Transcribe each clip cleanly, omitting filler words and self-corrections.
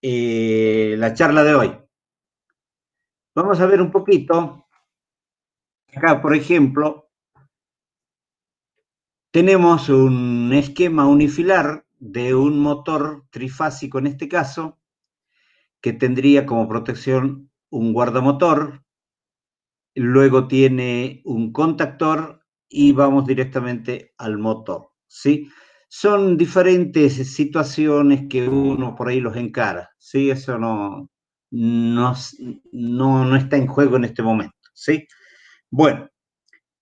la charla de hoy. Vamos a ver un poquito. Acá, por ejemplo, tenemos un esquema unifilar de un motor trifásico en este caso, que tendría como protección un guardamotor, luego tiene un contactor y vamos directamente al motor, ¿sí? Son diferentes situaciones que uno por ahí los encara, ¿sí? Eso no está en juego en este momento, ¿sí? Bueno,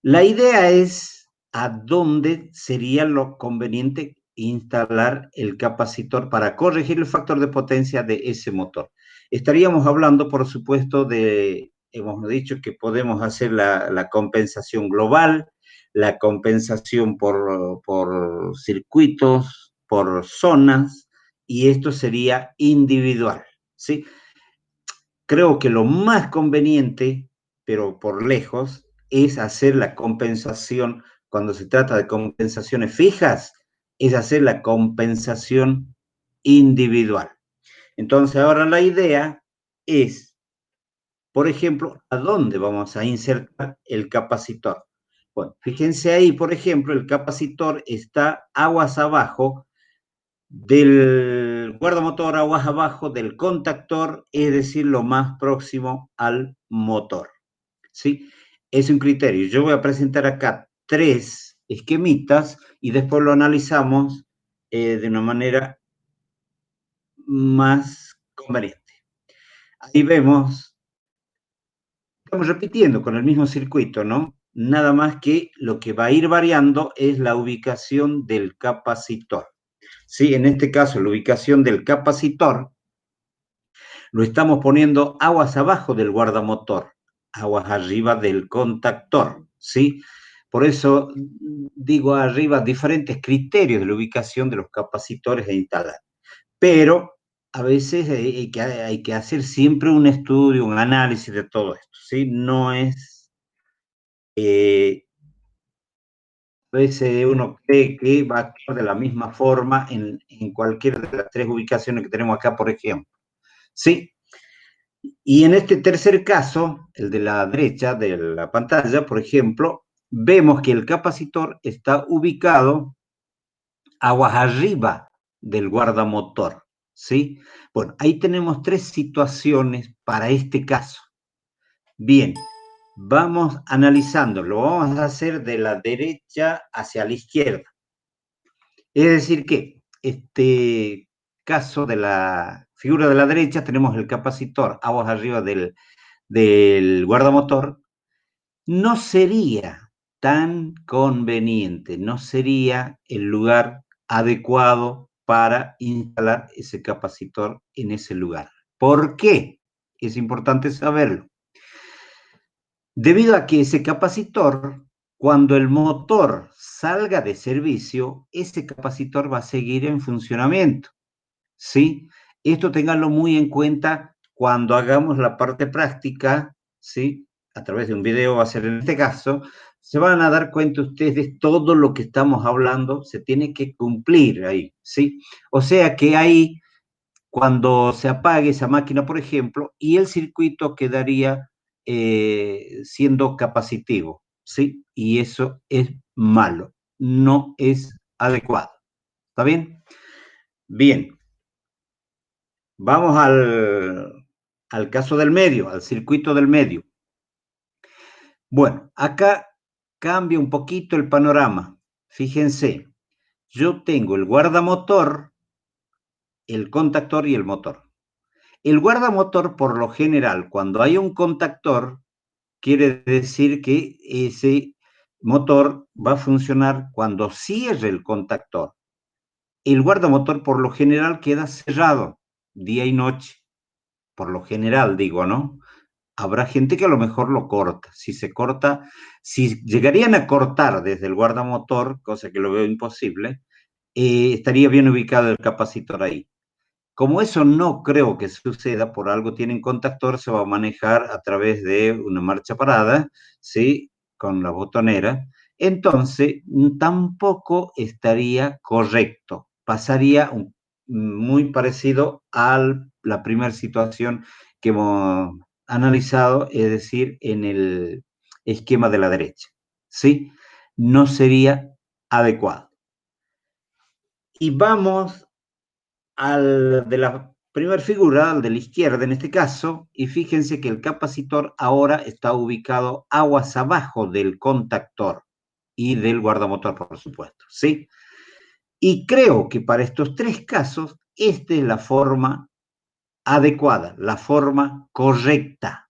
la idea es a dónde sería lo conveniente instalar el capacitor para corregir el factor de potencia de ese motor. Estaríamos hablando, por supuesto, hemos dicho que podemos hacer la compensación global, la compensación por circuitos, por zonas, y esto sería individual, ¿sí? Creo que lo más conveniente, pero por lejos, es hacer la compensación, cuando se trata de compensaciones fijas, es hacer la compensación individual. Entonces, ahora la idea es, por ejemplo, ¿a dónde vamos a insertar el capacitor? Bueno, fíjense ahí, por ejemplo, el capacitor está aguas abajo del guardamotor, aguas abajo del contactor, es decir, lo más próximo al motor, ¿sí? Es un criterio. Yo voy a presentar acá 3 esquemitas y después lo analizamos de una manera más conveniente. Ahí vemos, estamos repitiendo con el mismo circuito, ¿no? Nada más que lo que va a ir variando es la ubicación del capacitor. Sí, en este caso, la ubicación del capacitor lo estamos poniendo aguas abajo del guardamotor, aguas arriba del contactor, ¿sí? Por eso digo arriba diferentes criterios de la ubicación de los capacitores a instalar. Pero a veces hay que hacer siempre un estudio, un análisis de todo esto, ¿sí? No es... a veces uno cree que va a actuar de la misma forma en cualquiera de las 3 ubicaciones que tenemos acá, por ejemplo. Sí, y en este tercer caso, el de la derecha de la pantalla, por ejemplo, vemos que el capacitor está ubicado aguas arriba del guardamotor, ¿sí? Bueno, ahí tenemos 3 situaciones para este caso. Bien, vamos analizando, lo vamos a hacer de la derecha hacia la izquierda. Es decir que, este caso de la figura de la derecha, tenemos el capacitor aguas arriba del guardamotor, no sería tan conveniente, no sería el lugar adecuado para instalar ese capacitor en ese lugar. ¿Por qué? Es importante saberlo. Debido a que ese capacitor, cuando el motor salga de servicio, ese capacitor va a seguir en funcionamiento, ¿sí? Esto ténganlo muy en cuenta cuando hagamos la parte práctica, ¿sí? A través de un video va a ser en este caso, se van a dar cuenta ustedes de todo lo que estamos hablando, se tiene que cumplir ahí, ¿sí? O sea que ahí, cuando se apague esa máquina, por ejemplo, y el circuito quedaría siendo capacitivo, ¿sí? Y eso es malo, no es adecuado. ¿Está bien? Bien, vamos al caso del medio, al circuito del medio. Bueno, acá cambia un poquito el panorama. Fíjense, yo tengo el guardamotor, el contactor y el motor. El guardamotor, por lo general, cuando hay un contactor, quiere decir que ese motor va a funcionar cuando cierre el contactor. El guardamotor, por lo general, queda cerrado día y noche. Por lo general, digo, ¿no? Habrá gente que a lo mejor lo corta. Si se corta, si llegarían a cortar desde el guardamotor, cosa que lo veo imposible, estaría bien ubicado el capacitor ahí. Como eso no creo que suceda, por algo tienen contactor, se va a manejar a través de una marcha parada, ¿sí? Con la botonera. Entonces, tampoco estaría correcto. Pasaría muy parecido a la primera situación que hemos analizado, es decir, en el esquema de la derecha, ¿sí? No sería adecuado. Y vamos al de la primera figura, al de la izquierda en este caso, y fíjense que el capacitor ahora está ubicado aguas abajo del contactor y del guardamotor, por supuesto, ¿sí? Y creo que para estos tres casos, esta es la forma adecuada, la forma correcta.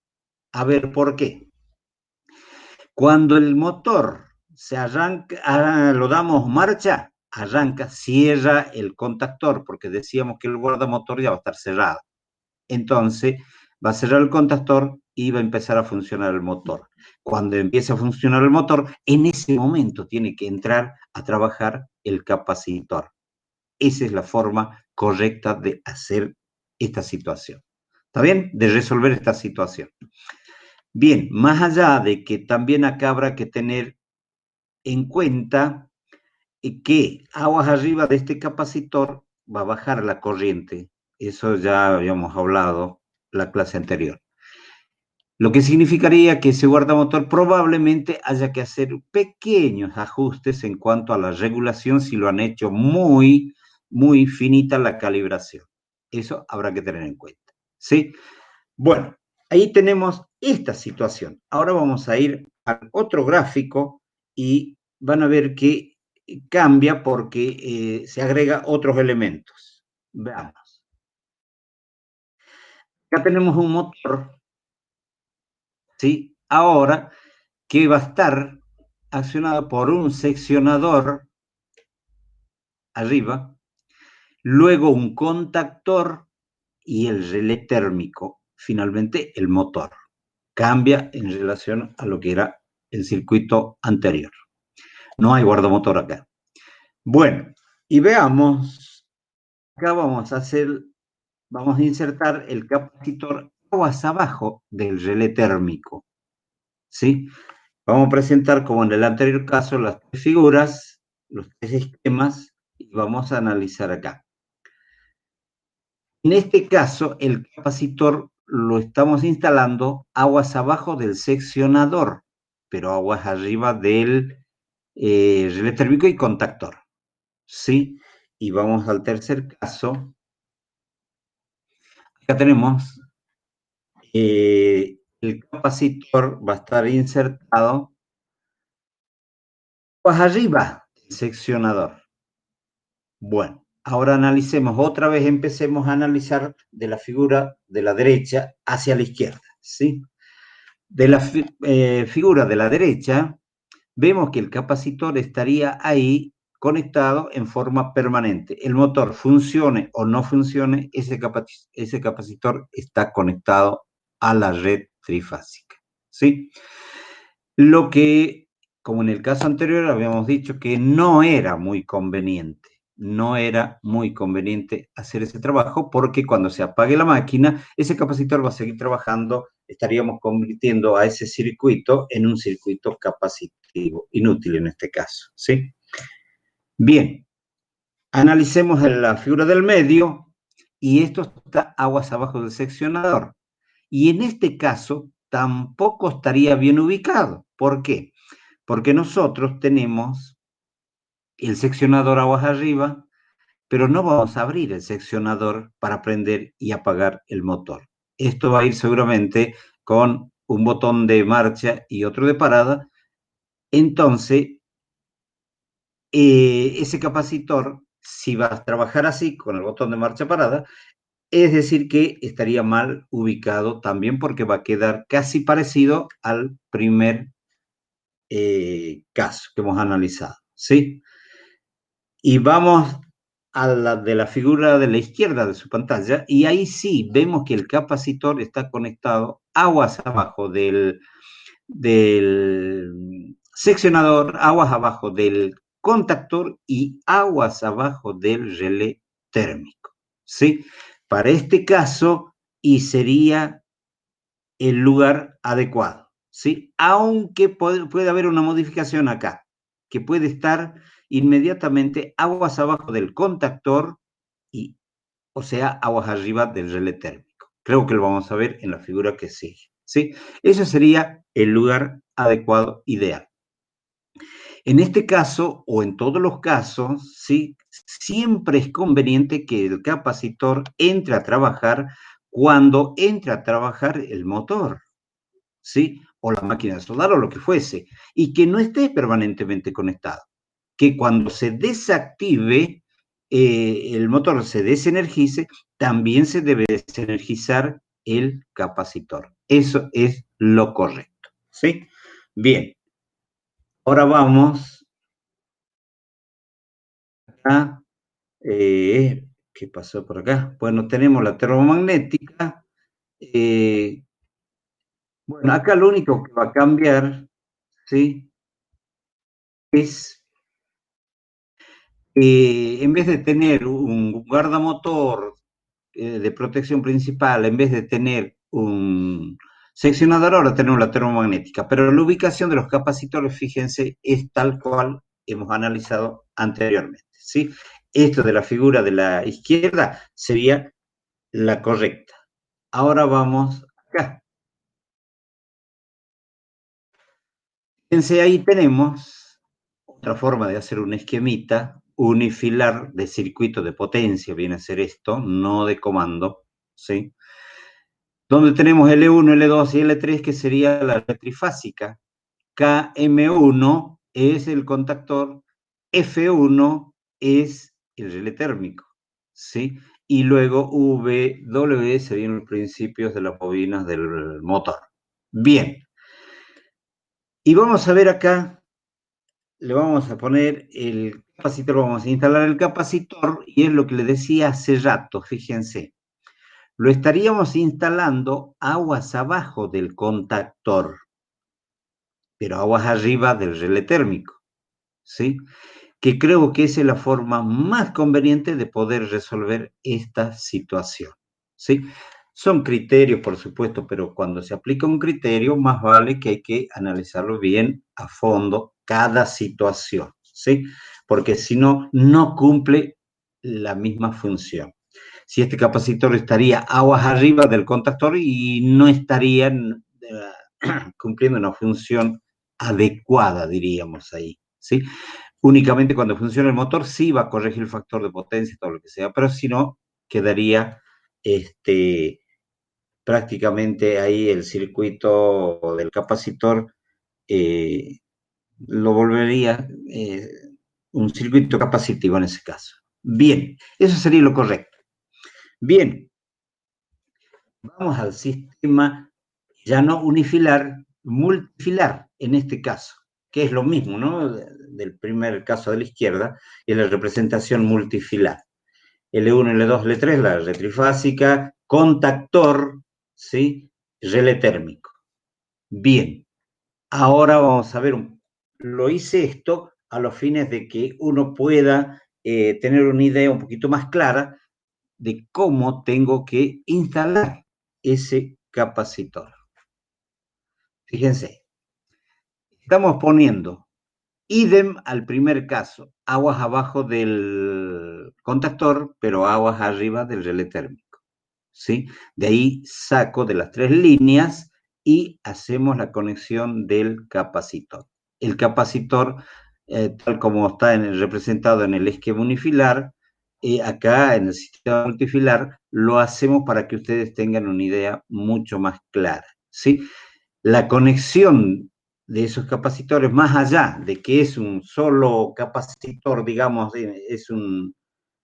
A ver, ¿por qué? Cuando el motor se arranca, lo damos marcha, arranca, cierra el contactor, porque decíamos que el guardamotor ya va a estar cerrado. Entonces, va a cerrar el contactor y va a empezar a funcionar el motor. Cuando empiece a funcionar el motor, en ese momento tiene que entrar a trabajar el capacitor. Esa es la forma correcta de hacer esta situación. ¿Está bien? De resolver esta situación. Bien, más allá de que también acá habrá que tener en cuenta que aguas arriba de este capacitor va a bajar la corriente. Eso ya habíamos hablado la clase anterior. Lo que significaría que ese guardamotor probablemente haya que hacer pequeños ajustes en cuanto a la regulación si lo han hecho muy, muy finita la calibración. Eso habrá que tener en cuenta. ¿Sí? Bueno, ahí tenemos esta situación. Ahora vamos a ir al otro gráfico y van a ver que cambia porque se agrega otros elementos. Veamos. Acá tenemos un motor, ¿sí? Ahora que va a estar accionado por un seccionador arriba, luego un contactor y el relé térmico, finalmente el motor. Cambia en relación a lo que era el circuito anterior. No hay guardamotor acá. Bueno, y veamos, acá vamos a insertar el capacitor aguas abajo del relé térmico, ¿sí? Vamos a presentar, como en el anterior caso, las tres figuras, los tres esquemas, y vamos a analizar acá. En este caso, el capacitor lo estamos instalando aguas abajo del seccionador, pero aguas arriba del relé térmico y contactor, ¿sí? Y vamos al tercer caso. Acá tenemos el capacitor va a estar insertado aguas arriba del seccionador. Bueno, ahora analicemos, otra vez empecemos a analizar de la figura de la derecha hacia la izquierda, ¿sí? De la figura de la derecha, vemos que el capacitor estaría ahí conectado en forma permanente. El motor funcione o no funcione, ese capacitor está conectado a la red trifásica, ¿sí? Lo que, como en el caso anterior, habíamos dicho que no era muy conveniente. No era muy conveniente hacer ese trabajo porque cuando se apague la máquina, ese capacitor va a seguir trabajando, estaríamos convirtiendo a ese circuito en un circuito capacitivo, inútil en este caso, ¿sí? Bien, analicemos la figura del medio y esto está aguas abajo del seccionador. Y en este caso tampoco estaría bien ubicado. ¿Por qué? Porque nosotros tenemos el seccionador aguas arriba, pero no vamos a abrir el seccionador para prender y apagar el motor. Esto va a ir seguramente con un botón de marcha y otro de parada. Entonces, ese capacitor, si va a trabajar así, con el botón de marcha parada, es decir que estaría mal ubicado también porque va a quedar casi parecido al primer caso que hemos analizado, ¿sí? Y vamos a la de la figura de la izquierda de su pantalla y ahí sí vemos que el capacitor está conectado aguas abajo del seccionador, aguas abajo del contactor y aguas abajo del relé térmico, ¿sí? Para este caso, y sería el lugar adecuado, ¿sí? Aunque puede haber una modificación acá, que puede estar inmediatamente aguas abajo del contactor y o sea, aguas arriba del relé térmico. Creo que lo vamos a ver en la figura que sigue, ¿sí? Ese sería el lugar adecuado, ideal. En este caso, o en todos los casos, ¿sí? Siempre es conveniente que el capacitor entre a trabajar cuando entre a trabajar el motor, ¿sí? O la máquina de soldar o lo que fuese, y que no esté permanentemente conectado. Que cuando se desactive, el motor se desenergice, también se debe desenergizar el capacitor. Eso es lo correcto, ¿sí? Bien, ahora vamos a... ¿qué pasó por acá? Bueno, tenemos la termomagnética. eh, bueno, acá lo único que va a cambiar, ¿sí? Es en vez de tener un guardamotor de protección principal, en vez de tener un seccionador, ahora tenemos la termomagnética. Pero la ubicación de los capacitores, fíjense, es tal cual hemos analizado anteriormente, ¿sí? Esto de la figura de la izquierda sería la correcta. Ahora vamos acá. Fíjense, ahí tenemos otra forma de hacer un esquemita unifilar de circuito de potencia, viene a ser esto, no de comando, ¿sí? Donde tenemos L1, L2 y L3, que sería la red trifásica. KM1 es el contactor, F1 es el relé térmico, ¿sí? Y luego W serían los principios de las bobinas del motor. Bien, y vamos a ver acá, le vamos a poner el capacitor, vamos a instalar el capacitor, y es lo que le decía hace rato, fíjense. Lo estaríamos instalando aguas abajo del contactor, pero aguas arriba del relé térmico, ¿sí? Que creo que esa es la forma más conveniente de poder resolver esta situación, ¿sí? Son criterios, por supuesto, pero cuando se aplica un criterio, más vale que hay que analizarlo bien a fondo cada situación, ¿sí? Porque si no, no cumple la misma función. Si este capacitor estaría aguas arriba del contactor y no estaría cumpliendo una función adecuada, diríamos ahí, ¿sí? Únicamente cuando funciona el motor sí va a corregir el factor de potencia y todo lo que sea, pero si no, quedaría prácticamente ahí el circuito del capacitor, eh, lo volvería un circuito capacitivo en ese caso. Bien, eso sería lo correcto. Bien, vamos al sistema ya no unifilar, multifilar en este caso, que es lo mismo, ¿no? Del primer caso de la izquierda, y la representación multifilar. L1, L2, L3, la red trifásica, contactor, ¿sí? Relé térmico. Bien, ahora vamos a ver, lo hice esto a los fines de que uno pueda tener una idea un poquito más clara de cómo tengo que instalar ese capacitor. Fíjense, estamos poniendo idem al primer caso, aguas abajo del contactor, pero aguas arriba del relé térmico, ¿sí? De ahí saco de las tres líneas y hacemos la conexión del capacitor. El capacitor, tal como está representado en el esquema unifilar, acá en el sistema multifilar, lo hacemos para que ustedes tengan una idea mucho más clara, ¿sí? La conexión de esos capacitores, más allá de que es un solo capacitor, digamos, es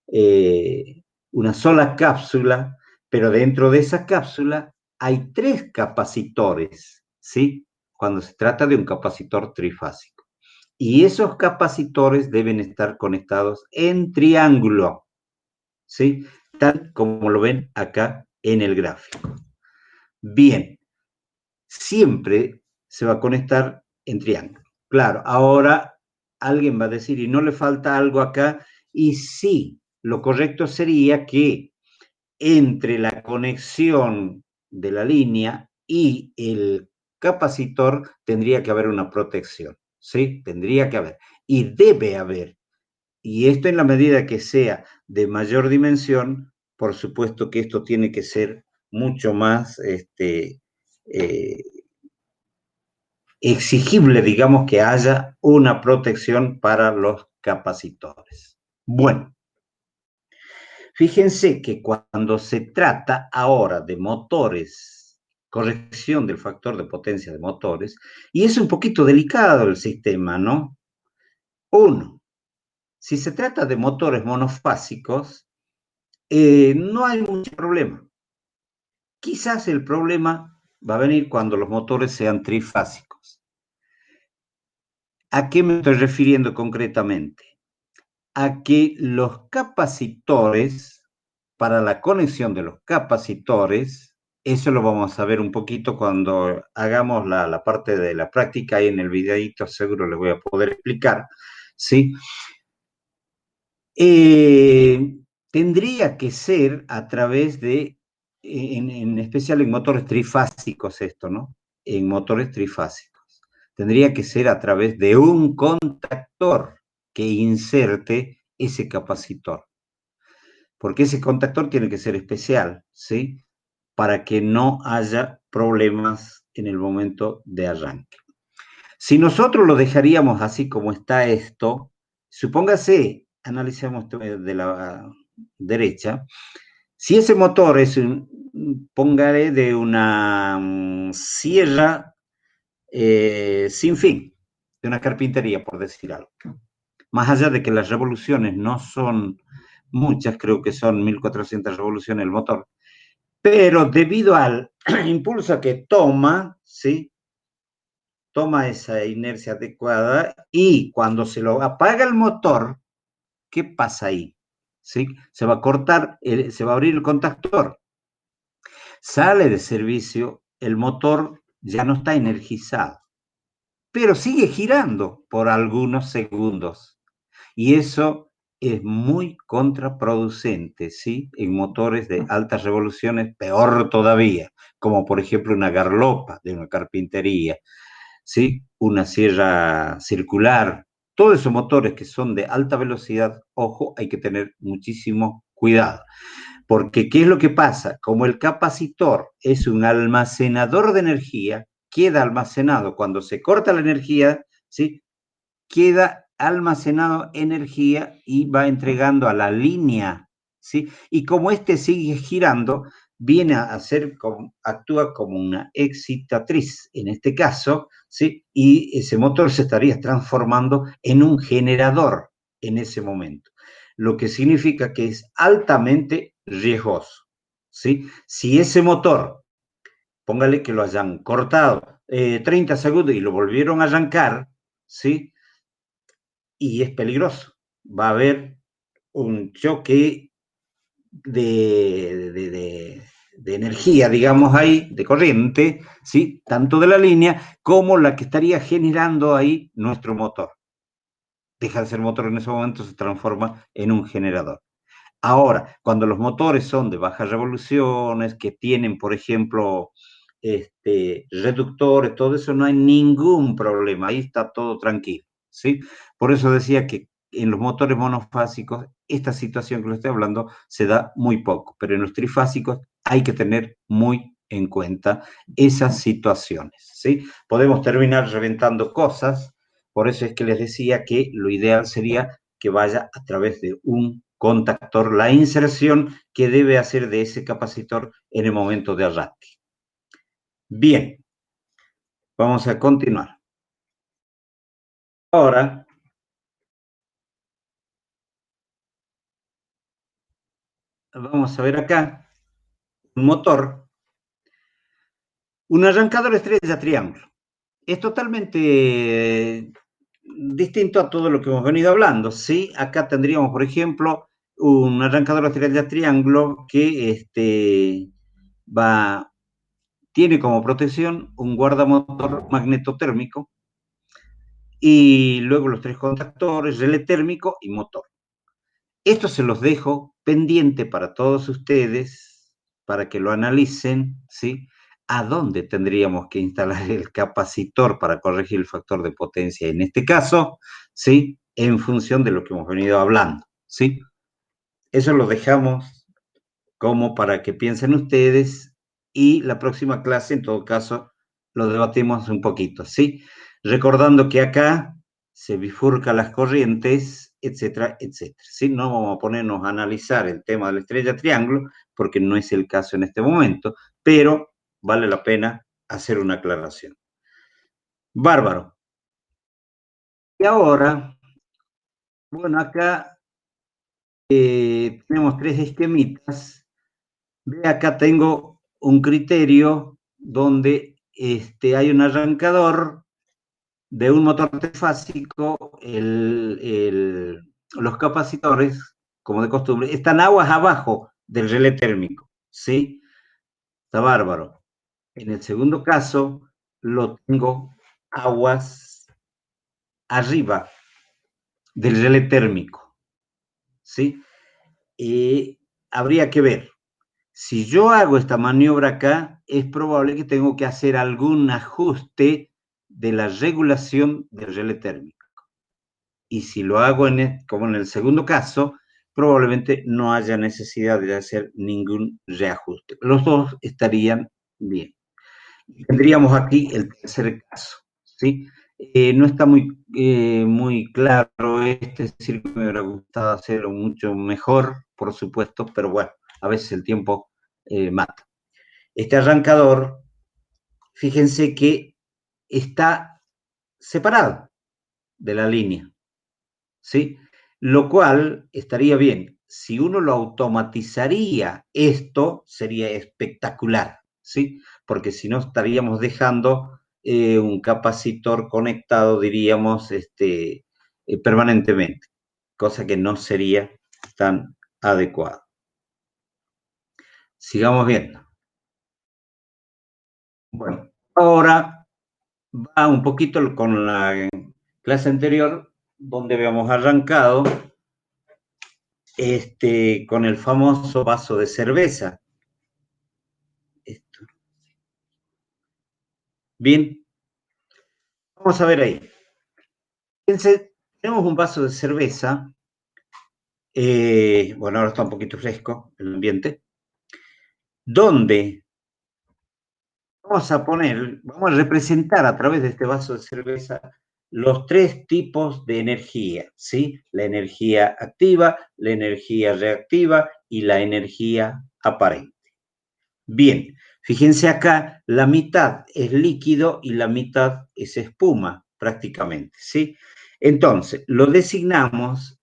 una sola cápsula, pero dentro de esa cápsula hay tres capacitores, ¿sí? Cuando se trata de un capacitor trifásico. Y esos capacitores deben estar conectados en triángulo, ¿sí? Tal como lo ven acá en el gráfico. Bien, siempre se va a conectar en triángulo. Claro, ahora alguien va a decir, ¿y no le falta algo acá? Y sí, lo correcto sería que entre la conexión de la línea y el capacitor tendría que haber una protección, ¿sí? Tendría que haber. Y debe haber. Y esto en la medida que sea de mayor dimensión, por supuesto que esto tiene que ser mucho más exigible, digamos, que haya una protección para los capacitores. Bueno, fíjense que cuando se trata ahora de motores, corrección del factor de potencia de motores, y es un poquito delicado el sistema, ¿no? Uno, si se trata de motores monofásicos, no hay mucho problema. Quizás el problema va a venir cuando los motores sean trifásicos. ¿A qué me estoy refiriendo concretamente? A que los capacitores, para la conexión de los capacitores, eso lo vamos a ver un poquito cuando hagamos la parte de la práctica y en el videito seguro les voy a poder explicar, ¿sí? Tendría que ser a través de, en especial en motores trifásicos esto, ¿no? En motores trifásicos. Tendría que ser a través de un contactor que inserte ese capacitor. Porque ese contactor tiene que ser especial, ¿sí? Para que no haya problemas en el momento de arranque. Si nosotros lo dejaríamos así como está esto, supóngase, analicemos de la derecha, si ese motor es póngale de una sierra sin fin, de una carpintería, por decir algo. Más allá de que las revoluciones no son muchas, creo que son 1400 revoluciones el motor, pero debido al impulso que toma, ¿sí? Toma esa inercia adecuada y cuando se lo apaga el motor, ¿qué pasa ahí? ¿Sí? Se va a cortar, se va a abrir el contactor, sale de servicio, el motor ya no está energizado, pero sigue girando por algunos segundos. Y eso es muy contraproducente, ¿sí? En motores de altas revoluciones, peor todavía, como por ejemplo una garlopa de una carpintería, ¿sí? Una sierra circular, todos esos motores que son de alta velocidad, ojo, hay que tener muchísimo cuidado. Porque, ¿qué es lo que pasa? Como el capacitor es un almacenador de energía, queda almacenado cuando se corta la energía, ¿sí? Queda almacenado energía y va entregando a la línea, ¿sí? Y como este sigue girando, viene a ser, actúa como una excitatriz, en este caso, ¿sí? Y ese motor se estaría transformando en un generador en ese momento, lo que significa que es altamente riesgoso, ¿sí? Si ese motor, póngale que lo hayan cortado 30 segundos y lo volvieron a arrancar, ¿sí? Y es peligroso. Va a haber un choque de energía, digamos ahí, de corriente, ¿sí? Tanto de la línea como la que estaría generando ahí nuestro motor. Deja de ser motor en ese momento, se transforma en un generador. Ahora, cuando los motores son de bajas revoluciones, que tienen, por ejemplo, reductores, todo eso, no hay ningún problema, ahí está todo tranquilo, ¿sí? Por eso decía que en los motores monofásicos, esta situación que le estoy hablando se da muy poco, pero en los trifásicos hay que tener muy en cuenta esas situaciones, ¿sí? Podemos terminar reventando cosas, por eso es que les decía que lo ideal sería que vaya a través de un contactor, la inserción que debe hacer de ese capacitor en el momento de arranque. Bien, vamos a continuar. Ahora, vamos a ver acá un motor, un arrancador estrella triángulo. Es totalmente distinto a todo lo que hemos venido hablando, ¿sí? Acá tendríamos, por ejemplo, un arrancador estrella triángulo que tiene como protección un guardamotor magnetotérmico y luego los tres contactores, relé térmico y motor. Esto se los dejo pendiente para todos ustedes, para que lo analicen, ¿sí? ¿A dónde tendríamos que instalar el capacitor para corregir el factor de potencia? En este caso, ¿sí? En función de lo que hemos venido hablando, ¿sí? Eso lo dejamos como para que piensen ustedes y la próxima clase, en todo caso, lo debatimos un poquito, ¿sí? Recordando que acá se bifurcan las corrientes, etcétera, etcétera, ¿sí? No vamos a ponernos a analizar el tema de la estrella triángulo, porque no es el caso en este momento, pero vale la pena hacer una aclaración. Bárbaro. Y ahora, bueno, acá tenemos tres esquemitas. Ve, acá tengo un criterio donde hay un arrancador de un motor trifásico, los capacitores, como de costumbre, están aguas abajo del relé térmico, ¿sí? Está bárbaro. En el segundo caso, lo tengo aguas arriba del relé térmico, ¿sí? Habría que ver. Si yo hago esta maniobra acá, es probable que tengo que hacer algún ajuste de la regulación del relé térmico. Y si lo hago como en el segundo caso, probablemente no haya necesidad de hacer ningún reajuste. Los dos estarían bien. Tendríamos aquí el tercer caso, ¿sí? No está muy claro este circuito, me hubiera gustado hacerlo mucho mejor, por supuesto, pero bueno, a veces el tiempo mata. Este arrancador, fíjense que está separado de la línea, ¿sí? Lo cual estaría bien. Si uno lo automatizaría, esto sería espectacular, ¿sí? Porque si no estaríamos dejando un capacitor conectado, diríamos, permanentemente, cosa que no sería tan adecuado. Sigamos viendo. Bueno, ahora va un poquito con la clase anterior, donde habíamos arrancado con el famoso vaso de cerveza. Bien, vamos a ver ahí. Fíjense, tenemos un vaso de cerveza. Bueno, ahora está un poquito fresco el ambiente. Donde vamos a representar a través de este vaso de cerveza los tres tipos de energía, ¿sí? La energía activa, la energía reactiva y la energía aparente. Bien, fíjense acá, la mitad es líquido y la mitad es espuma, prácticamente, ¿sí? Entonces, lo designamos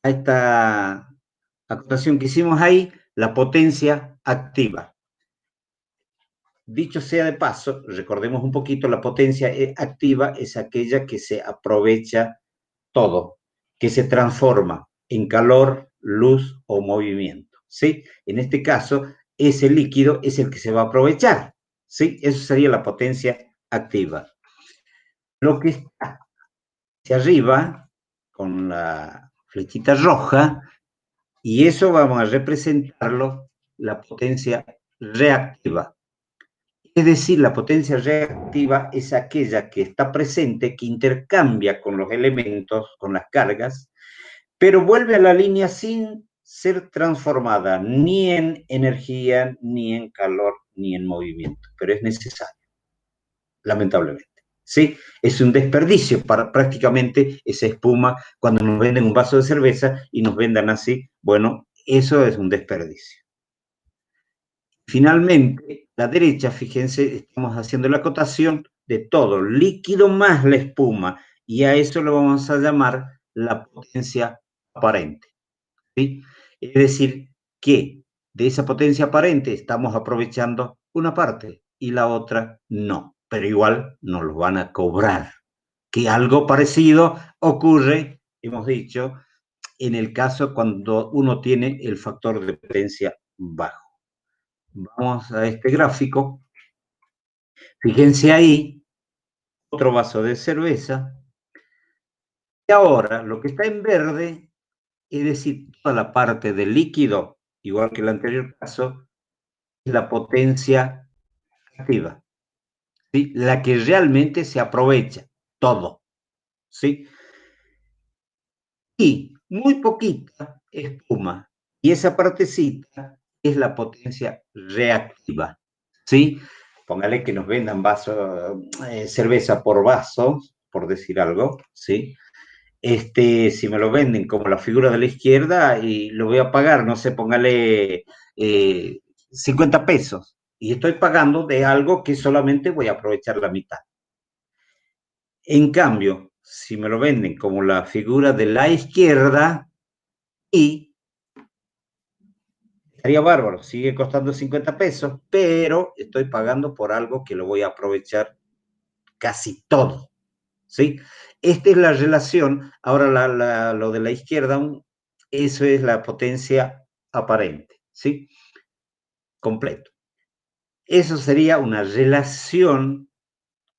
a esta acotación que hicimos ahí, la potencia activa. Dicho sea de paso, recordemos un poquito, la potencia activa es aquella que se aprovecha todo, que se transforma en calor, luz o movimiento, ¿sí? En este caso, ese líquido es el que se va a aprovechar, ¿sí? Eso sería la potencia activa. Lo que está hacia arriba, con la flechita roja, y eso vamos a representarlo, la potencia reactiva. Es decir, la potencia reactiva es aquella que está presente, que intercambia con los elementos, con las cargas, pero vuelve a la línea sin ser transformada ni en energía, ni en calor, ni en movimiento, pero es necesario, lamentablemente. ¿Sí? Es un desperdicio para prácticamente esa espuma cuando nos venden un vaso de cerveza y nos vendan así, bueno, eso es un desperdicio. Finalmente, la derecha, fíjense, estamos haciendo la acotación de todo, líquido más la espuma, y a eso lo vamos a llamar la potencia aparente. ¿Sí? Es decir, que de esa potencia aparente estamos aprovechando una parte y la otra no, pero igual nos lo van a cobrar. Que algo parecido ocurre, hemos dicho, en el caso cuando uno tiene el factor de potencia bajo. Vamos a este gráfico. Fíjense ahí, otro vaso de cerveza. Y ahora, lo que está en verde, es decir, toda la parte del líquido, igual que el anterior caso, es la potencia activa, ¿sí? La que realmente se aprovecha, todo, ¿sí? Y muy poquita espuma. Y esa partecita es la potencia reactiva, ¿sí? Póngale que nos vendan cerveza por vaso, por decir algo, ¿sí? Si me lo venden como la figura de la izquierda y lo voy a pagar, no sé, póngale 50 pesos. Y estoy pagando de algo que solamente voy a aprovechar la mitad. En cambio, si me lo venden como la figura de la izquierda, y estaría bárbaro, sigue costando 50 pesos, pero estoy pagando por algo que lo voy a aprovechar casi todo, ¿sí? Esta es la relación. Ahora lo de la izquierda, eso es la potencia aparente, ¿sí? Completo. Eso sería una relación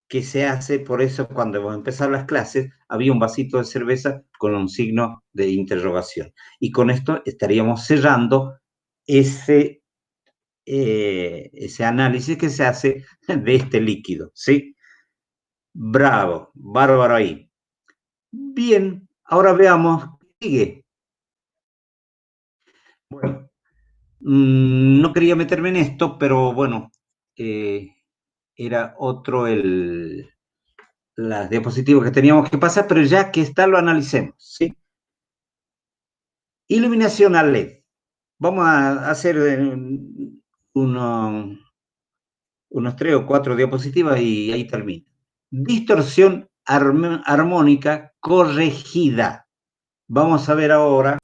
que se hace, por eso cuando vamos a empezar las clases, había un vasito de cerveza con un signo de interrogación. Y con esto estaríamos cerrando ese análisis que se hace de este líquido, ¿sí? Bravo, bárbaro ahí. Bien, ahora veamos qué sigue. Bueno, no quería meterme en esto, pero bueno, era otro las diapositivas que teníamos que pasar, pero ya que está, lo analicemos, ¿sí? Iluminación a LED. Vamos a hacer unos 3 o 4 diapositivas y ahí termina. Distorsión armónica corregida. Vamos a ver ahora,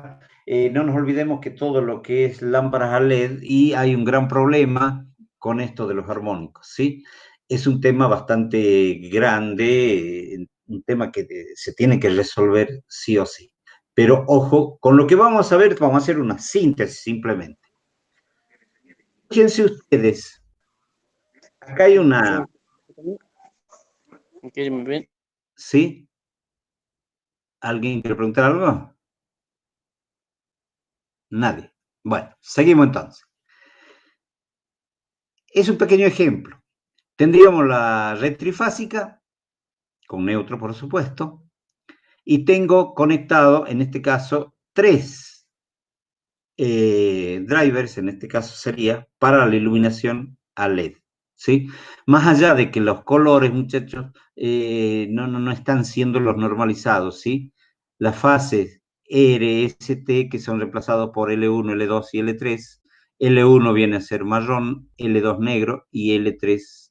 no nos olvidemos que todo lo que es lámparas a LED, y hay un gran problema con esto de los armónicos, ¿sí? Es un tema bastante grande, un tema que se tiene que resolver sí o sí. Pero ojo, con lo que vamos a ver, vamos a hacer una síntesis simplemente. Fíjense ustedes, acá hay una... ¿Sí? ¿Alguien quiere preguntar algo? Nadie. Bueno, seguimos entonces. Es un pequeño ejemplo. Tendríamos la red trifásica, con neutro por supuesto, y tengo conectado, en este caso, 3 drivers, en este caso sería, para la iluminación a LED, ¿sí? Más allá de que los colores, muchachos, no están siendo los normalizados, ¿sí? Las fases RST, que son reemplazados por L1, L2 y L3, L1 viene a ser marrón, L2 negro y L3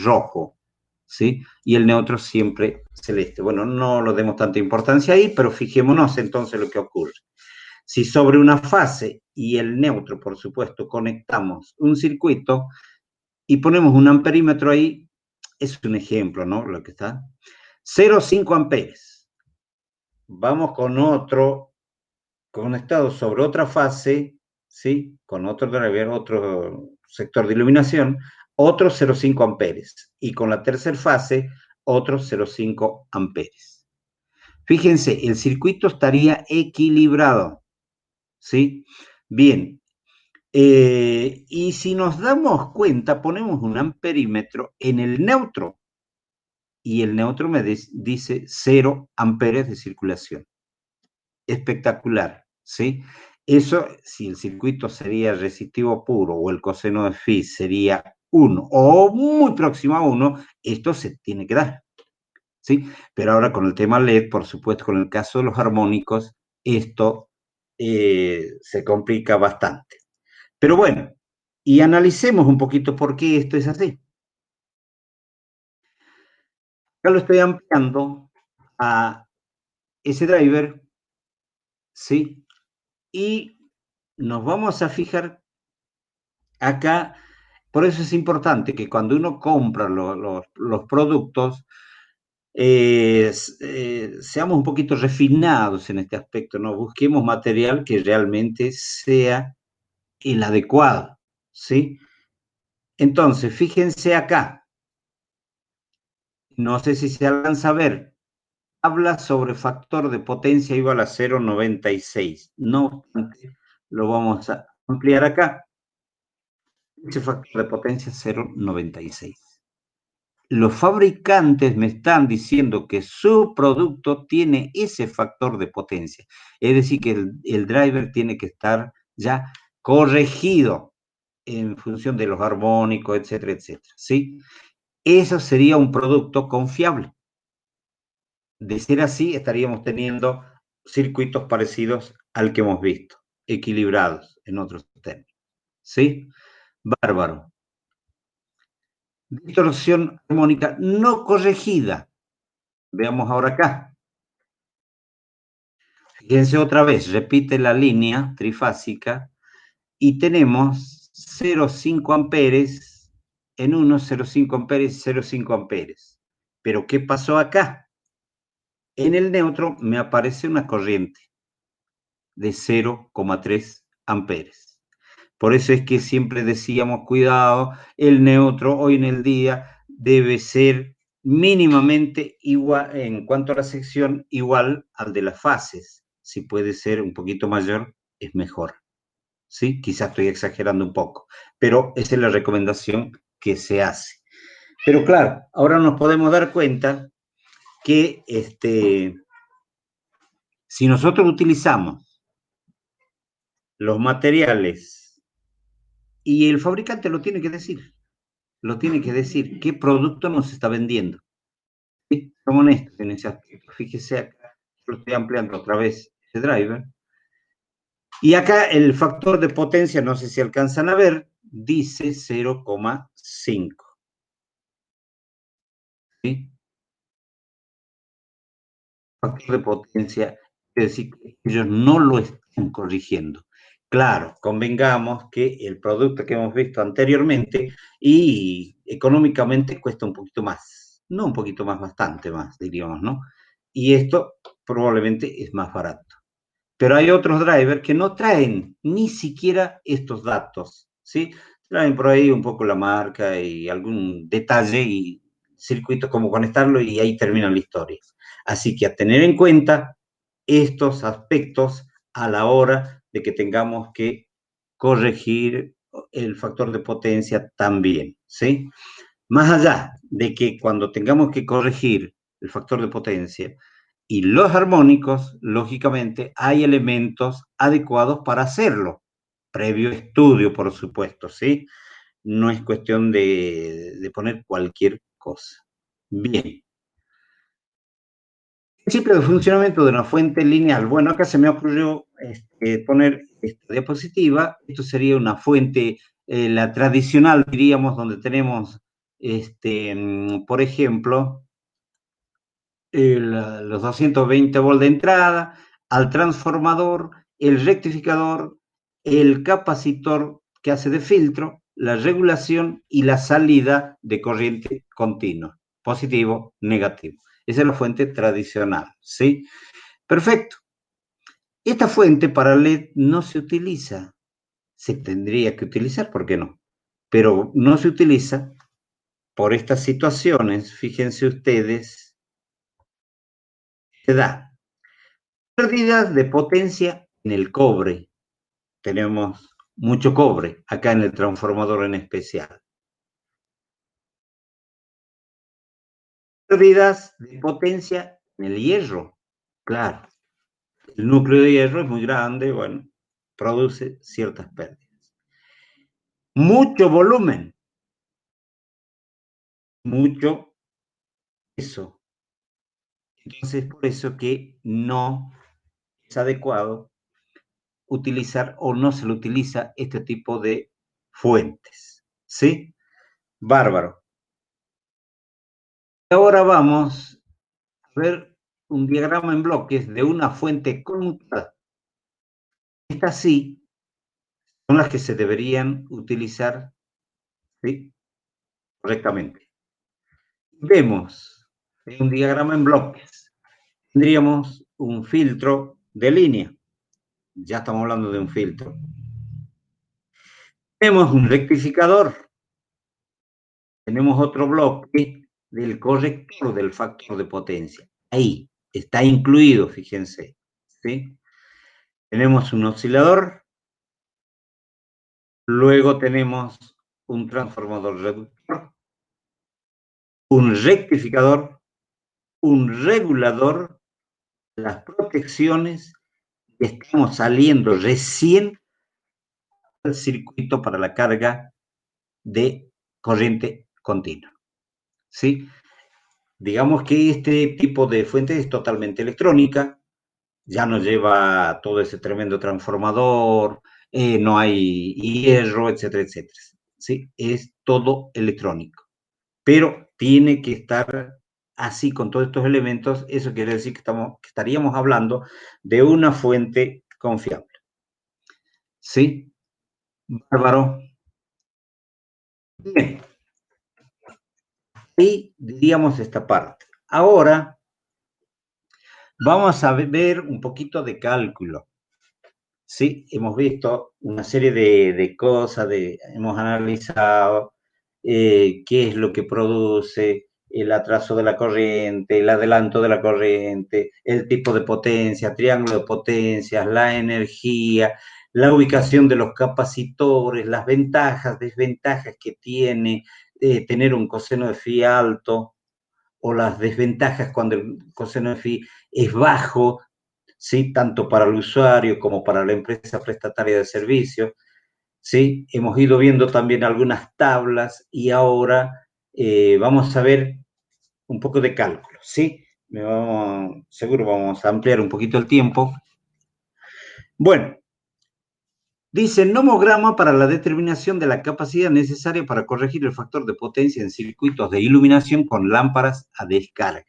rojo, ¿sí? Y el neutro siempre celeste. Bueno, no lo demos tanta importancia ahí, pero fijémonos entonces lo que ocurre. Si sobre una fase y el neutro, por supuesto, conectamos un circuito y ponemos un amperímetro ahí, es un ejemplo, ¿no? Lo que está. 0,5 amperes. Vamos con otro conectado sobre otra fase, ¿sí? Con otro driver, otro sector de iluminación, otro 0,5 amperes. Y con la tercera fase, otro 0,5 amperes. Fíjense, el circuito estaría equilibrado, ¿sí? Bien, y si nos damos cuenta, ponemos un amperímetro en el neutro y el neutro me dice 0 amperes de circulación. Espectacular, ¿sí? Eso, si el circuito sería resistivo puro o el coseno de phi sería 1 o muy próximo a 1, esto se tiene que dar, ¿sí? Pero ahora con el tema LED, por supuesto, con el caso de los armónicos, esto se complica bastante. Pero bueno, y analicemos un poquito por qué esto es así. Acá lo estoy ampliando a ese driver, ¿sí? Y nos vamos a fijar acá, por eso es importante que cuando uno compra los productos, seamos un poquito refinados en este aspecto, ¿no? Busquemos material que realmente sea el adecuado, ¿sí? Entonces, fíjense acá, no sé si se alcanza a ver, habla sobre factor de potencia igual a 0,96. No obstante, lo vamos a ampliar acá. Ese factor de potencia es 0,96. Los fabricantes me están diciendo que su producto tiene ese factor de potencia. Es decir, que el driver tiene que estar ya corregido en función de los armónicos, etcétera, etcétera, ¿sí? Eso sería un producto confiable. De ser así, estaríamos teniendo circuitos parecidos al que hemos visto, equilibrados en otros términos, ¿sí? Bárbaro. Distorsión armónica no corregida. Veamos ahora acá. Fíjense otra vez, repite la línea trifásica y tenemos 0,5 amperes en uno, 0,5 amperes, 0,5 amperes. Pero ¿qué pasó acá? En el neutro me aparece una corriente de 0,3 amperes. Por eso es que siempre decíamos, cuidado, el neutro hoy en el día debe ser mínimamente igual, en cuanto a la sección, igual al de las fases. Si puede ser un poquito mayor, es mejor. ¿Sí? Quizás estoy exagerando un poco, pero esa es la recomendación que se hace. Pero claro, ahora nos podemos dar cuenta que si nosotros utilizamos los materiales y el fabricante lo tiene que decir qué producto nos está vendiendo. ¿Sí? Somos honestos en ese aspecto. Fíjese acá, lo estoy ampliando otra vez ese driver. Y acá el factor de potencia, no sé si alcanzan a ver, dice 0,5. ¿Sí? Factor de potencia, es decir, que ellos no lo están corrigiendo. Claro, convengamos que el producto que hemos visto anteriormente y económicamente cuesta un poquito más, no un poquito más, bastante más, diríamos, ¿no? Y esto probablemente es más barato. Pero hay otros drivers que no traen ni siquiera estos datos, ¿sí? Traen por ahí un poco la marca y algún detalle y circuito, como conectarlo y ahí termina la historia. Así que a tener en cuenta estos aspectos a la hora de que tengamos que corregir el factor de potencia también, ¿sí? Más allá de que cuando tengamos que corregir el factor de potencia y los armónicos, lógicamente, hay elementos adecuados para hacerlo, previo estudio, por supuesto, ¿sí? No es cuestión de poner cualquier cosa. Bien. Principio de funcionamiento de una fuente lineal. Bueno, acá se me ocurrió poner esta diapositiva. Esto sería una fuente, la tradicional, diríamos, donde tenemos, por ejemplo, los 220 volts de entrada, al transformador, el rectificador, el capacitor que hace de filtro, la regulación y la salida de corriente continua, positivo, negativo. Esa es la fuente tradicional, ¿sí? Perfecto. Esta fuente para LED no se utiliza. Se tendría que utilizar, ¿por qué no? Pero no se utiliza por estas situaciones, fíjense ustedes, se da pérdidas de potencia en el cobre. Tenemos mucho cobre acá en el transformador en especial. Pérdidas de potencia en el hierro. Claro, el núcleo de hierro es muy grande, bueno, produce ciertas pérdidas. Mucho volumen, mucho peso. Entonces, por eso que no es adecuado utilizar o no se le utiliza este tipo de fuentes. ¿Sí? Bárbaro. Ahora vamos a ver un diagrama en bloques de una fuente conmutada. Estas sí son las que se deberían utilizar, ¿sí?, correctamente. Vemos en un diagrama en bloques. Tendríamos un filtro de línea. Ya estamos hablando de un filtro. Tenemos un rectificador. Tenemos otro bloque del corrector del factor de potencia. Ahí está incluido, fíjense, ¿sí? Tenemos un oscilador, luego tenemos un transformador reductor, un rectificador, un regulador, las protecciones, estamos saliendo recién al circuito para la carga de corriente continua, ¿sí? Digamos que este tipo de fuente es totalmente electrónica, ya no lleva todo ese tremendo transformador, no hay hierro, etcétera, etcétera, ¿sí? Es todo electrónico, pero tiene que estar así con todos estos elementos. Eso quiere decir que estaríamos hablando de una fuente confiable, ¿sí? Bárbaro. Bien, ahí diríamos esta parte. Ahora vamos a ver un poquito de cálculo. Sí, hemos visto una serie de cosas, hemos analizado qué es lo que produce el atraso de la corriente, el adelanto de la corriente, el tipo de potencia, triángulo de potencias, la energía, la ubicación de los capacitores, las ventajas, desventajas que tiene tener un coseno de phi alto o las desventajas cuando el coseno de phi es bajo, ¿sí? Tanto para el usuario como para la empresa prestataria de servicios, ¿sí? Hemos ido viendo también algunas tablas y ahora vamos a ver un poco de cálculo, ¿sí? Seguro vamos a ampliar un poquito el tiempo. Bueno, dice nomograma para la determinación de la capacidad necesaria para corregir el factor de potencia en circuitos de iluminación con lámparas a descarga.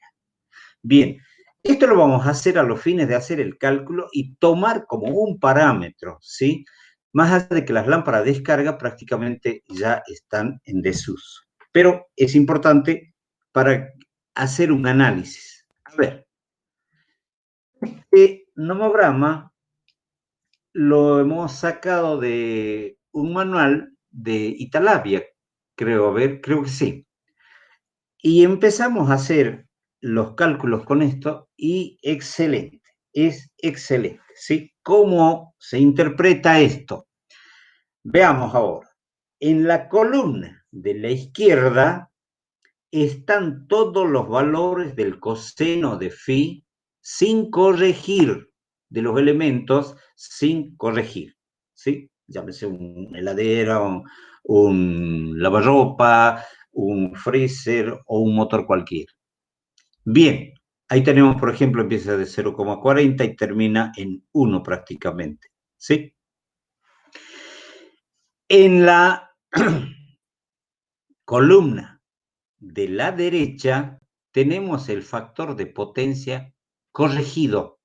Bien, esto lo vamos a hacer a los fines de hacer el cálculo y tomar como un parámetro, ¿sí? Más allá de que las lámparas de descarga prácticamente ya están en desuso. Pero es importante para hacer un análisis. A ver, este nomograma lo hemos sacado de un manual de Italabia, creo, a ver, creo que sí. Y empezamos a hacer los cálculos con esto y excelente, es excelente, ¿sí? ¿Cómo se interpreta esto? Veamos ahora. En la columna de la izquierda están todos los valores del coseno de phi sin corregir, de los elementos sin corregir, ¿sí? Llámese una heladera, un lavarropa, un freezer o un motor cualquiera. Bien, ahí tenemos, por ejemplo, empieza de 0,40 y termina en 1 prácticamente, ¿sí? En la columna de la derecha tenemos el factor de potencia corregido,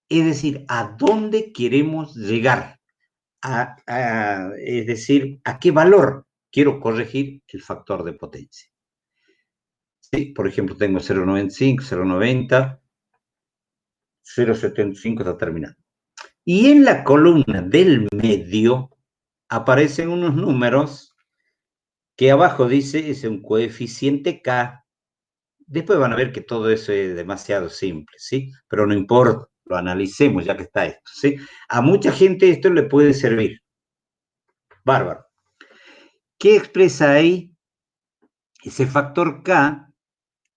es decir, a dónde queremos llegar, es decir, a qué valor quiero corregir el factor de potencia. ¿Sí? Por ejemplo, tengo 0,95, 0,90, 0,75 está terminando. Y en la columna del medio aparecen unos números que abajo dice es un coeficiente K. Después van a ver que todo eso es demasiado simple, ¿sí? Pero no importa, lo analicemos ya que está esto, ¿sí? A mucha gente esto le puede servir. Bárbaro. ¿Qué expresa ahí? Ese factor K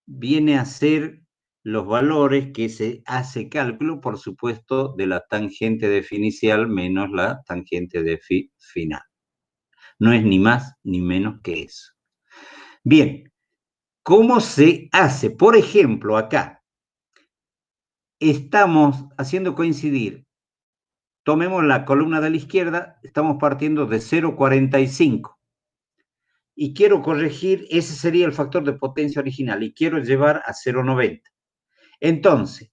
viene a ser los valores que se hace cálculo, por supuesto, de la tangente de phi inicial menos la tangente de phi final. No es ni más ni menos que eso. Bien, ¿cómo se hace? Por ejemplo, acá estamos haciendo coincidir, tomemos la columna de la izquierda, estamos partiendo de 0,45 y quiero corregir, ese sería el factor de potencia original y quiero llevar a 0,90. Entonces,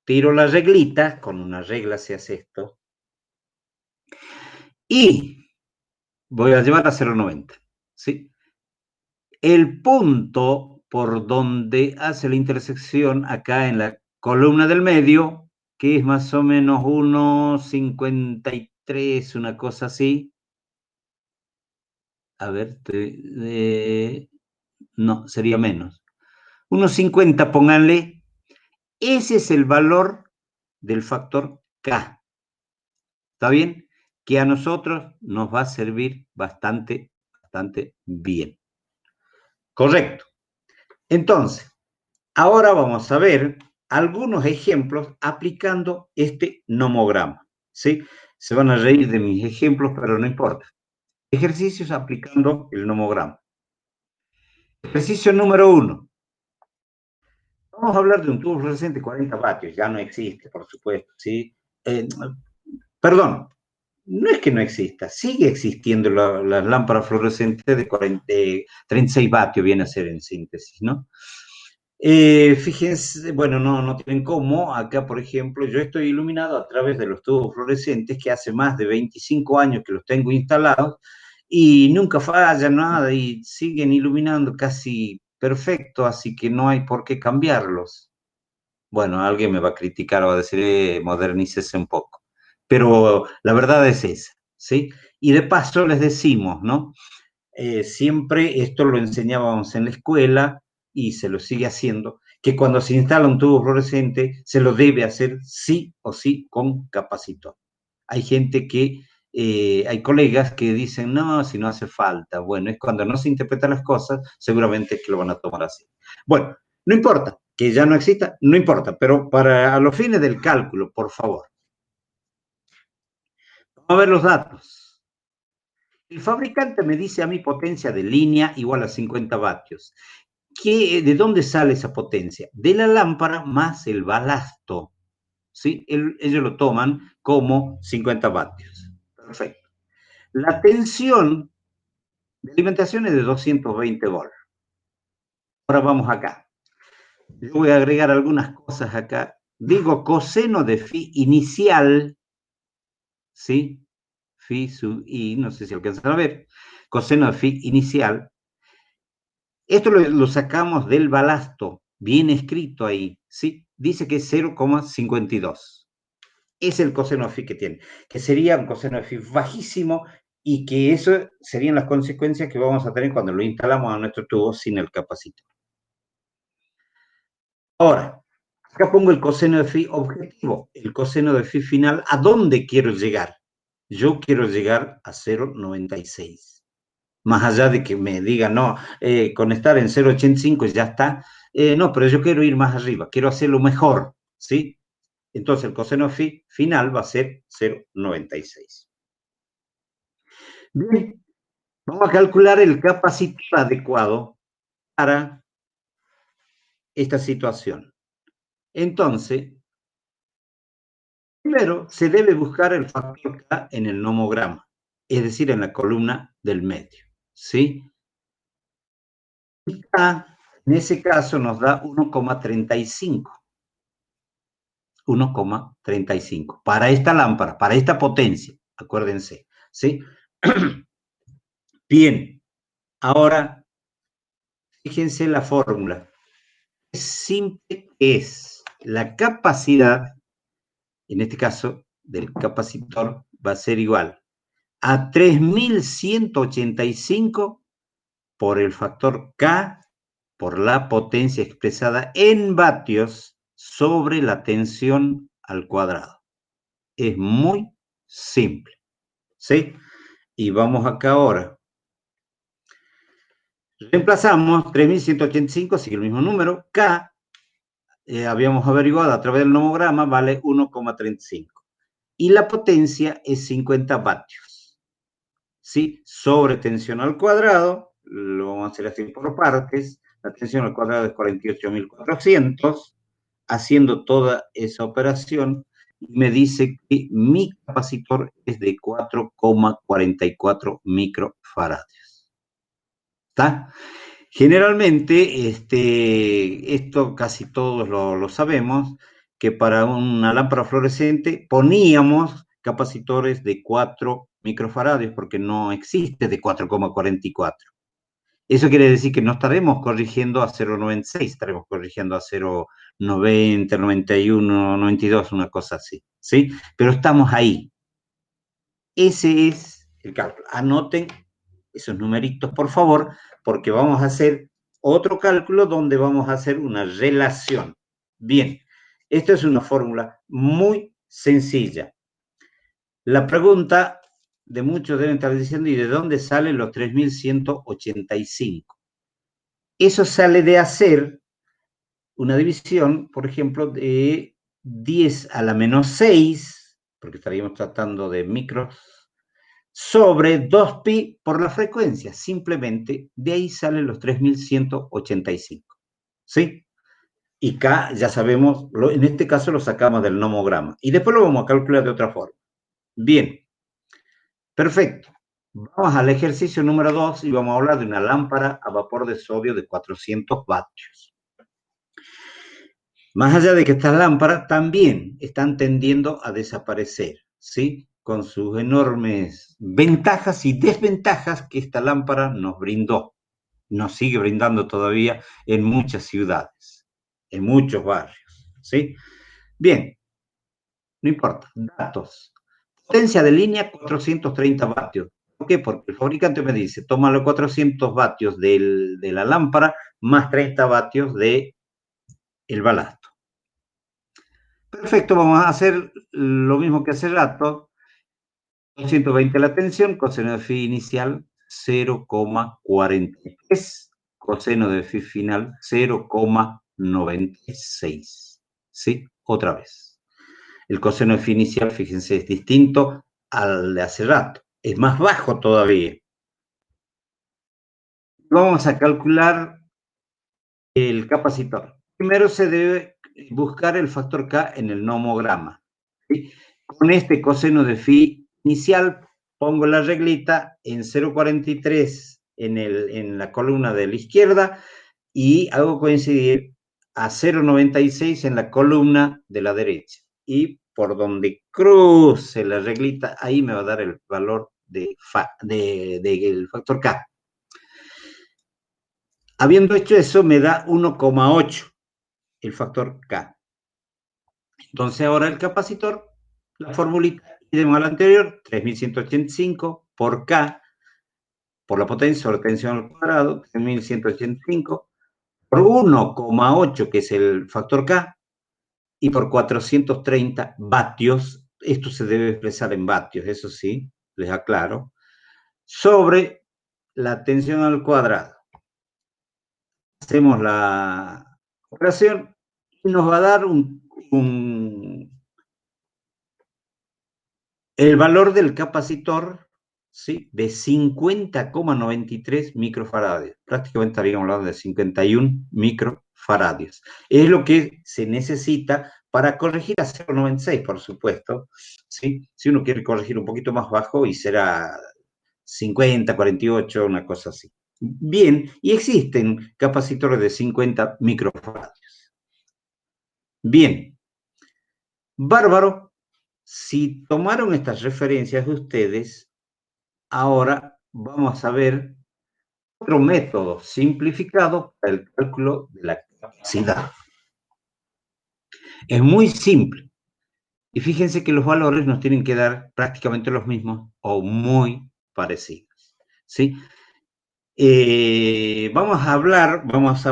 tiro la reglita, con una regla se hace esto, y voy a llevar a 0,90, ¿sí? El punto por donde hace la intersección acá en la columna del medio, que es más o menos 1,53, una cosa así. A ver, no, sería menos. 1,50, pónganle. Ese es el valor del factor K. ¿Está bien? Que a nosotros nos va a servir bastante, bastante bien. Correcto. Entonces, ahora vamos a ver algunos ejemplos aplicando este nomograma, ¿sí? Se van a reír de mis ejemplos, pero no importa. Ejercicios aplicando el nomograma. Ejercicio número 1. Vamos a hablar de un tubo fluorescente 40 vatios, ya no existe, por supuesto, ¿sí? Perdón, no es que no exista, sigue existiendo las lámparas fluorescentes de 36 vatios, viene a ser en síntesis, ¿no? Fíjense, bueno, no tienen cómo. Acá, por ejemplo, yo estoy iluminado a través de los tubos fluorescentes que hace más de 25 años que los tengo instalados y nunca falla nada y siguen iluminando casi perfecto, así que no hay por qué cambiarlos. Bueno, alguien me va a criticar o va a decir, modernícese un poco. Pero la verdad es esa, ¿sí? Y de paso les decimos, ¿no? Siempre esto lo enseñábamos en la escuela y se lo sigue haciendo, que cuando se instala un tubo fluorescente se lo debe hacer sí o sí con capacitor. Hay gente que, hay colegas que dicen, no, si no hace falta. Bueno, es cuando no se interpretan las cosas, seguramente es que lo van a tomar así. Bueno, no importa, que ya no exista, no importa, pero para a los fines del cálculo, por favor. Vamos a ver los datos. El fabricante me dice a mi potencia de línea igual a 50 vatios. ¿De dónde sale esa potencia? De la lámpara más el balasto. ¿Sí? Ellos lo toman como 50 vatios. Perfecto. La tensión de alimentación es de 220 volts. Ahora vamos acá. Yo voy a agregar algunas cosas acá. Digo coseno de phi inicial, ¿sí? Phi sub i, no sé si alcanzan a ver. Coseno de phi inicial. Esto lo sacamos del balasto, bien escrito ahí, ¿sí? Dice que es 0,52. Es el coseno phi que tiene, que sería un coseno phi bajísimo y que eso serían las consecuencias que vamos a tener cuando lo instalamos a nuestro tubo sin el capacitor. Ahora, acá pongo el coseno de phi objetivo, el coseno de phi final, ¿a dónde quiero llegar? Yo quiero llegar a 0,96. Más allá de que me digan, no, con estar en 0,85 ya está. No, pero yo quiero ir más arriba, quiero hacerlo mejor, ¿sí? Entonces el coseno phi final va a ser 0,96. Bien, vamos a calcular el capacitor adecuado para esta situación. Entonces, primero se debe buscar el factor K en el nomograma, es decir, en la columna del medio, ¿sí? Y K, en ese caso, nos da 1,35. 1,35 para esta lámpara, para esta potencia, acuérdense, ¿sí? Bien, ahora fíjense la fórmula. Es simple, es la capacidad, en este caso del capacitor, va a ser igual a 3185 por el factor K por la potencia expresada en vatios sobre la tensión al cuadrado. Es muy simple, ¿sí? Y vamos acá ahora. Reemplazamos 3185, sigue el mismo número. K, habíamos averiguado a través del nomograma, vale 1,35. Y la potencia es 50 vatios. ¿Sí? Sobre tensión al cuadrado, lo vamos a hacer así por partes. La tensión al cuadrado es 48.400. Haciendo toda esa operación, me dice que mi capacitor es de 4,44 microfarads. ¿Está? Generalmente, esto casi todos lo sabemos, que para una lámpara fluorescente poníamos capacitores de 4 microfarads porque no existe de 4,44. Eso quiere decir que no estaremos corrigiendo a 0,96, estaremos corrigiendo a 0,90, 91, 92, una cosa así, ¿sí? Pero estamos ahí. Ese es el cálculo. Anoten esos numeritos, por favor, porque vamos a hacer otro cálculo donde vamos a hacer una relación. Bien, esta es una fórmula muy sencilla. La pregunta de muchos deben estar diciendo, ¿y de dónde salen los 3185? Eso sale de hacer una división, por ejemplo, de 10 a la menos 6 porque estaríamos tratando de micros, sobre 2pi por la frecuencia. Simplemente de ahí salen los 3185. ¿Sí? Y K, ya sabemos, en este caso lo sacamos del nomograma. Y después lo vamos a calcular de otra forma. Bien, perfecto. Vamos al ejercicio número 2 y vamos a hablar de una lámpara a vapor de sodio de 400 vatios. Más allá de que estas lámparas también están tendiendo a desaparecer, ¿sí? Con sus enormes ventajas y desventajas que esta lámpara nos brindó, nos sigue brindando todavía en muchas ciudades, en muchos barrios, ¿sí? Bien, no importa, datos. Potencia de línea 430 vatios. ¿Por qué? Porque el fabricante me dice, toma los 400 vatios de la lámpara más 30 vatios del balasto. Perfecto, vamos a hacer lo mismo que hace rato. 220 la tensión, coseno de phi inicial 0,43, coseno de phi final 0,96. ¿Sí? Otra vez. El coseno de phi inicial, fíjense, es distinto al de hace rato. Es más bajo todavía. Vamos a calcular el capacitor. Primero se debe buscar el factor K en el nomograma. ¿Sí? Con este coseno de phi inicial pongo la reglita en 0,43 en la columna de la izquierda y hago coincidir a 0,96 en la columna de la derecha. Y por donde cruce la reglita, ahí me va a dar el valor del factor K. Habiendo hecho eso, me da 1,8 el factor K. Entonces ahora el capacitor, la formulita, idéntica a la anterior, 3185 por K, por la potencia sobre tensión al cuadrado, 3185, por 1,8, que es el factor K, y por 430 vatios, esto se debe expresar en vatios, eso sí, les aclaro, sobre la tensión al cuadrado. Hacemos la operación y nos va a dar el valor del capacitor, ¿sí? De 50,93 microfaradios. Prácticamente estaríamos hablando de 51 microfaradios. Es lo que se necesita para corregir a 0,96, por supuesto. ¿Sí? Si uno quiere corregir un poquito más bajo, y será 50, 48, una cosa así. Bien, y existen capacitores de 50 microfaradios. Bien, bárbaro. Si tomaron estas referencias de ustedes, ahora vamos a ver otro método simplificado para el cálculo de la capacidad. Es muy simple. Y fíjense que los valores nos tienen que dar prácticamente los mismos o muy parecidos. ¿Sí? Vamos a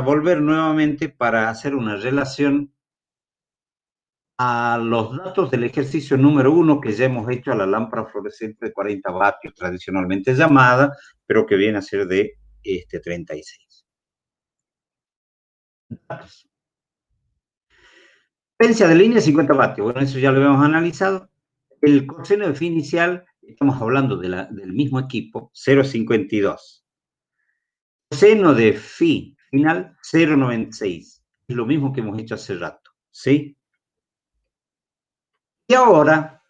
volver nuevamente para hacer una relación a los datos del ejercicio número 1 que ya hemos hecho a la lámpara fluorescente de 40 vatios, tradicionalmente llamada, pero que viene a ser de 36. Datos. Potencia de línea 50 vatios. Bueno, eso ya lo habíamos analizado. El coseno de phi inicial, estamos hablando del mismo equipo, 0,52. Coseno de phi final, 0,96. Es lo mismo que hemos hecho hace rato. ¿Sí? Y ahora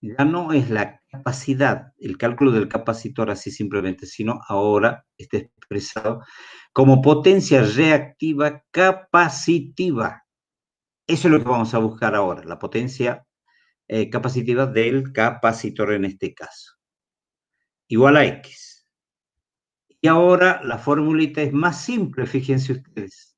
ya no es la capacidad, el cálculo del capacitor así simplemente, sino ahora está expresado como potencia reactiva capacitiva. Eso es lo que vamos a buscar ahora, la potencia capacitiva del capacitor en este caso. Igual a X. Y ahora la formulita es más simple, fíjense ustedes.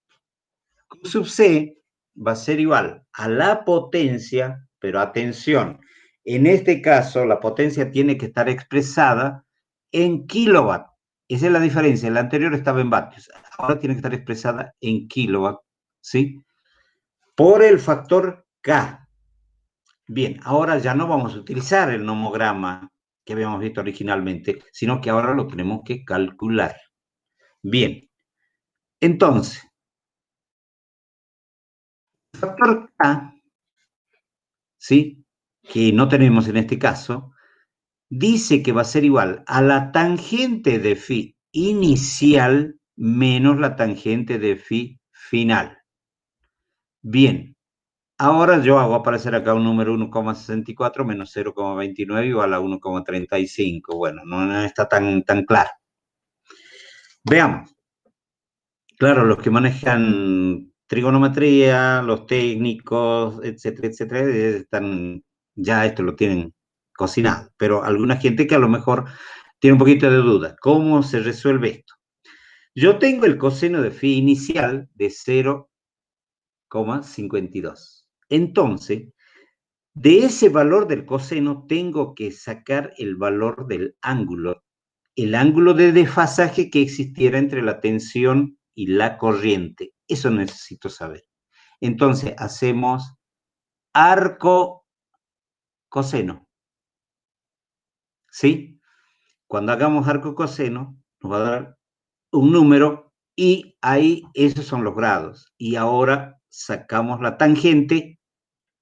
Q sub C va a ser igual a la potencia, pero atención, en este caso la potencia tiene que estar expresada en kilowatt. Esa es la diferencia, la anterior estaba en vatios, ahora tiene que estar expresada en kilowatt, ¿sí? Por el factor K. Bien, ahora ya no vamos a utilizar el nomograma que habíamos visto originalmente, sino que ahora lo tenemos que calcular. Bien, entonces, el factor K, ¿sí? que no tenemos en este caso, dice que va a ser igual a la tangente de phi inicial menos la tangente de phi final. Bien, ahora yo hago aparecer acá un número 1,64 menos 0,29 igual a 1,35. Bueno, no está tan claro. Veamos. Claro, los que manejan trigonometría, los técnicos, etcétera, etcétera, ya esto lo tienen cocinado. Pero alguna gente que a lo mejor tiene un poquito de duda. ¿Cómo se resuelve esto? Yo tengo el coseno de phi inicial de 0,52. Entonces, de ese valor del coseno tengo que sacar el valor del ángulo, el ángulo de desfasaje que existiera entre la tensión y la corriente. Eso necesito saber. Entonces, hacemos arco coseno. ¿Sí? Cuando hagamos arco coseno, nos va a dar un número y ahí esos son los grados. Y ahora sacamos la tangente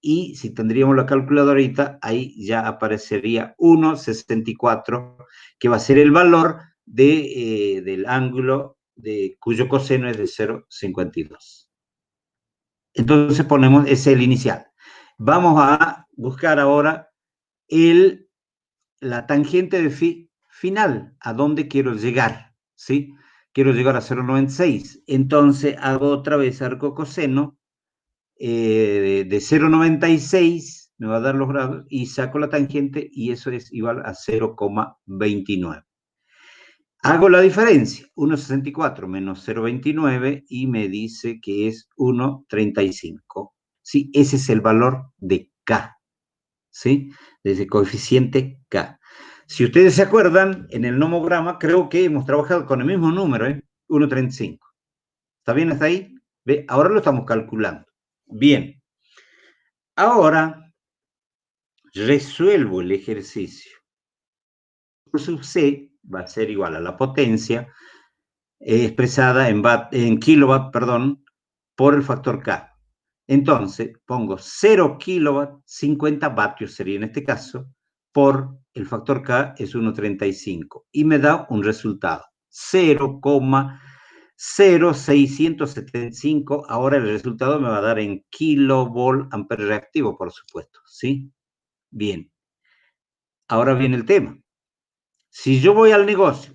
y si tendríamos la calculadorita, ahí ya aparecería 1,64, que va a ser el valor del ángulo cuyo coseno es de 0,52. Entonces ponemos, ese es el inicial. Vamos a buscar ahora la tangente de phi final, a dónde quiero llegar, ¿sí? Quiero llegar a 0,96. Entonces hago otra vez arco coseno de 0,96, me va a dar los grados, y saco la tangente y eso es igual a 0,29. Hago la diferencia, 1,64 menos 0,29 y me dice que es 1,35. ¿Sí? Ese es el valor de K, ¿sí? De ese coeficiente K. Si ustedes se acuerdan, en el nomograma creo que hemos trabajado con el mismo número, 1,35. ¿Está bien hasta ahí? ¿Ve? Ahora lo estamos calculando. Bien. Ahora resuelvo el ejercicio. Por sub C va a ser igual a la potencia expresada en kilowatt, perdón, por el factor K. Entonces, pongo 0 kilowatt, 50 vatios sería en este caso, por el factor K es 1,35 y me da un resultado, 0,0675. Ahora el resultado me va a dar en kilovolt ampere reactivo, por supuesto, ¿sí? Bien, ahora viene el tema. Si yo voy al negocio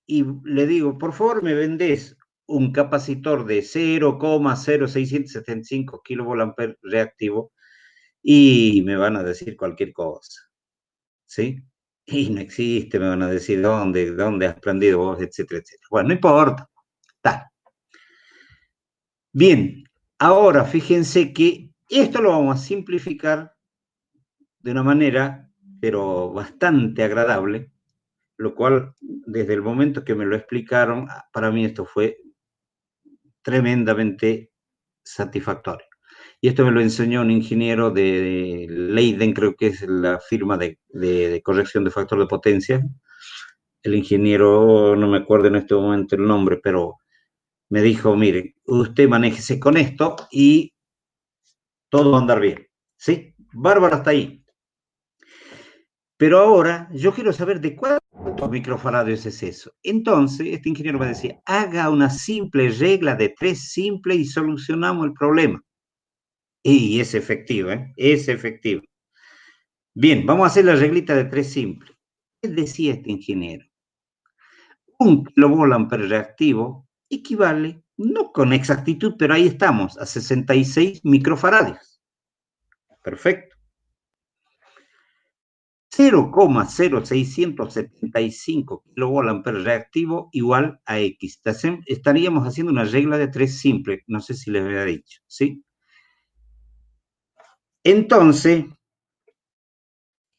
y le digo, por favor, me vendes un capacitor de 0,0675 kilovolt reactivo, y me van a decir cualquier cosa, ¿sí? Y no existe, me van a decir dónde has aprendido vos, etcétera, etcétera. Bueno, no importa, está. Bien, ahora fíjense que esto lo vamos a simplificar de una manera, pero bastante agradable, lo cual desde el momento que me lo explicaron, para mí esto fue tremendamente satisfactorio. Y esto me lo enseñó un ingeniero de Leiden, creo que es la firma de corrección de factor de potencia. El ingeniero, no me acuerdo en este momento el nombre, pero me dijo, mire, usted manéjese con esto y todo va a andar bien. ¿Sí? Bárbaro hasta ahí. Pero ahora yo quiero saber de cuántos microfaradios es eso. Entonces, este ingeniero me decía, haga una simple regla de 3 simple y solucionamos el problema. Y es efectivo, ¿eh? Es efectivo. Bien, vamos a hacer la reglita de 3 simple. ¿Qué decía este ingeniero? Un kilovolt ampere reactivo equivale, no con exactitud, pero ahí estamos, a 66 microfaradios. Perfecto. 0,0675 kilovolt ampere reactivo igual a X. Estaríamos haciendo una regla de 3 simple, no sé si les había dicho, ¿sí? Entonces,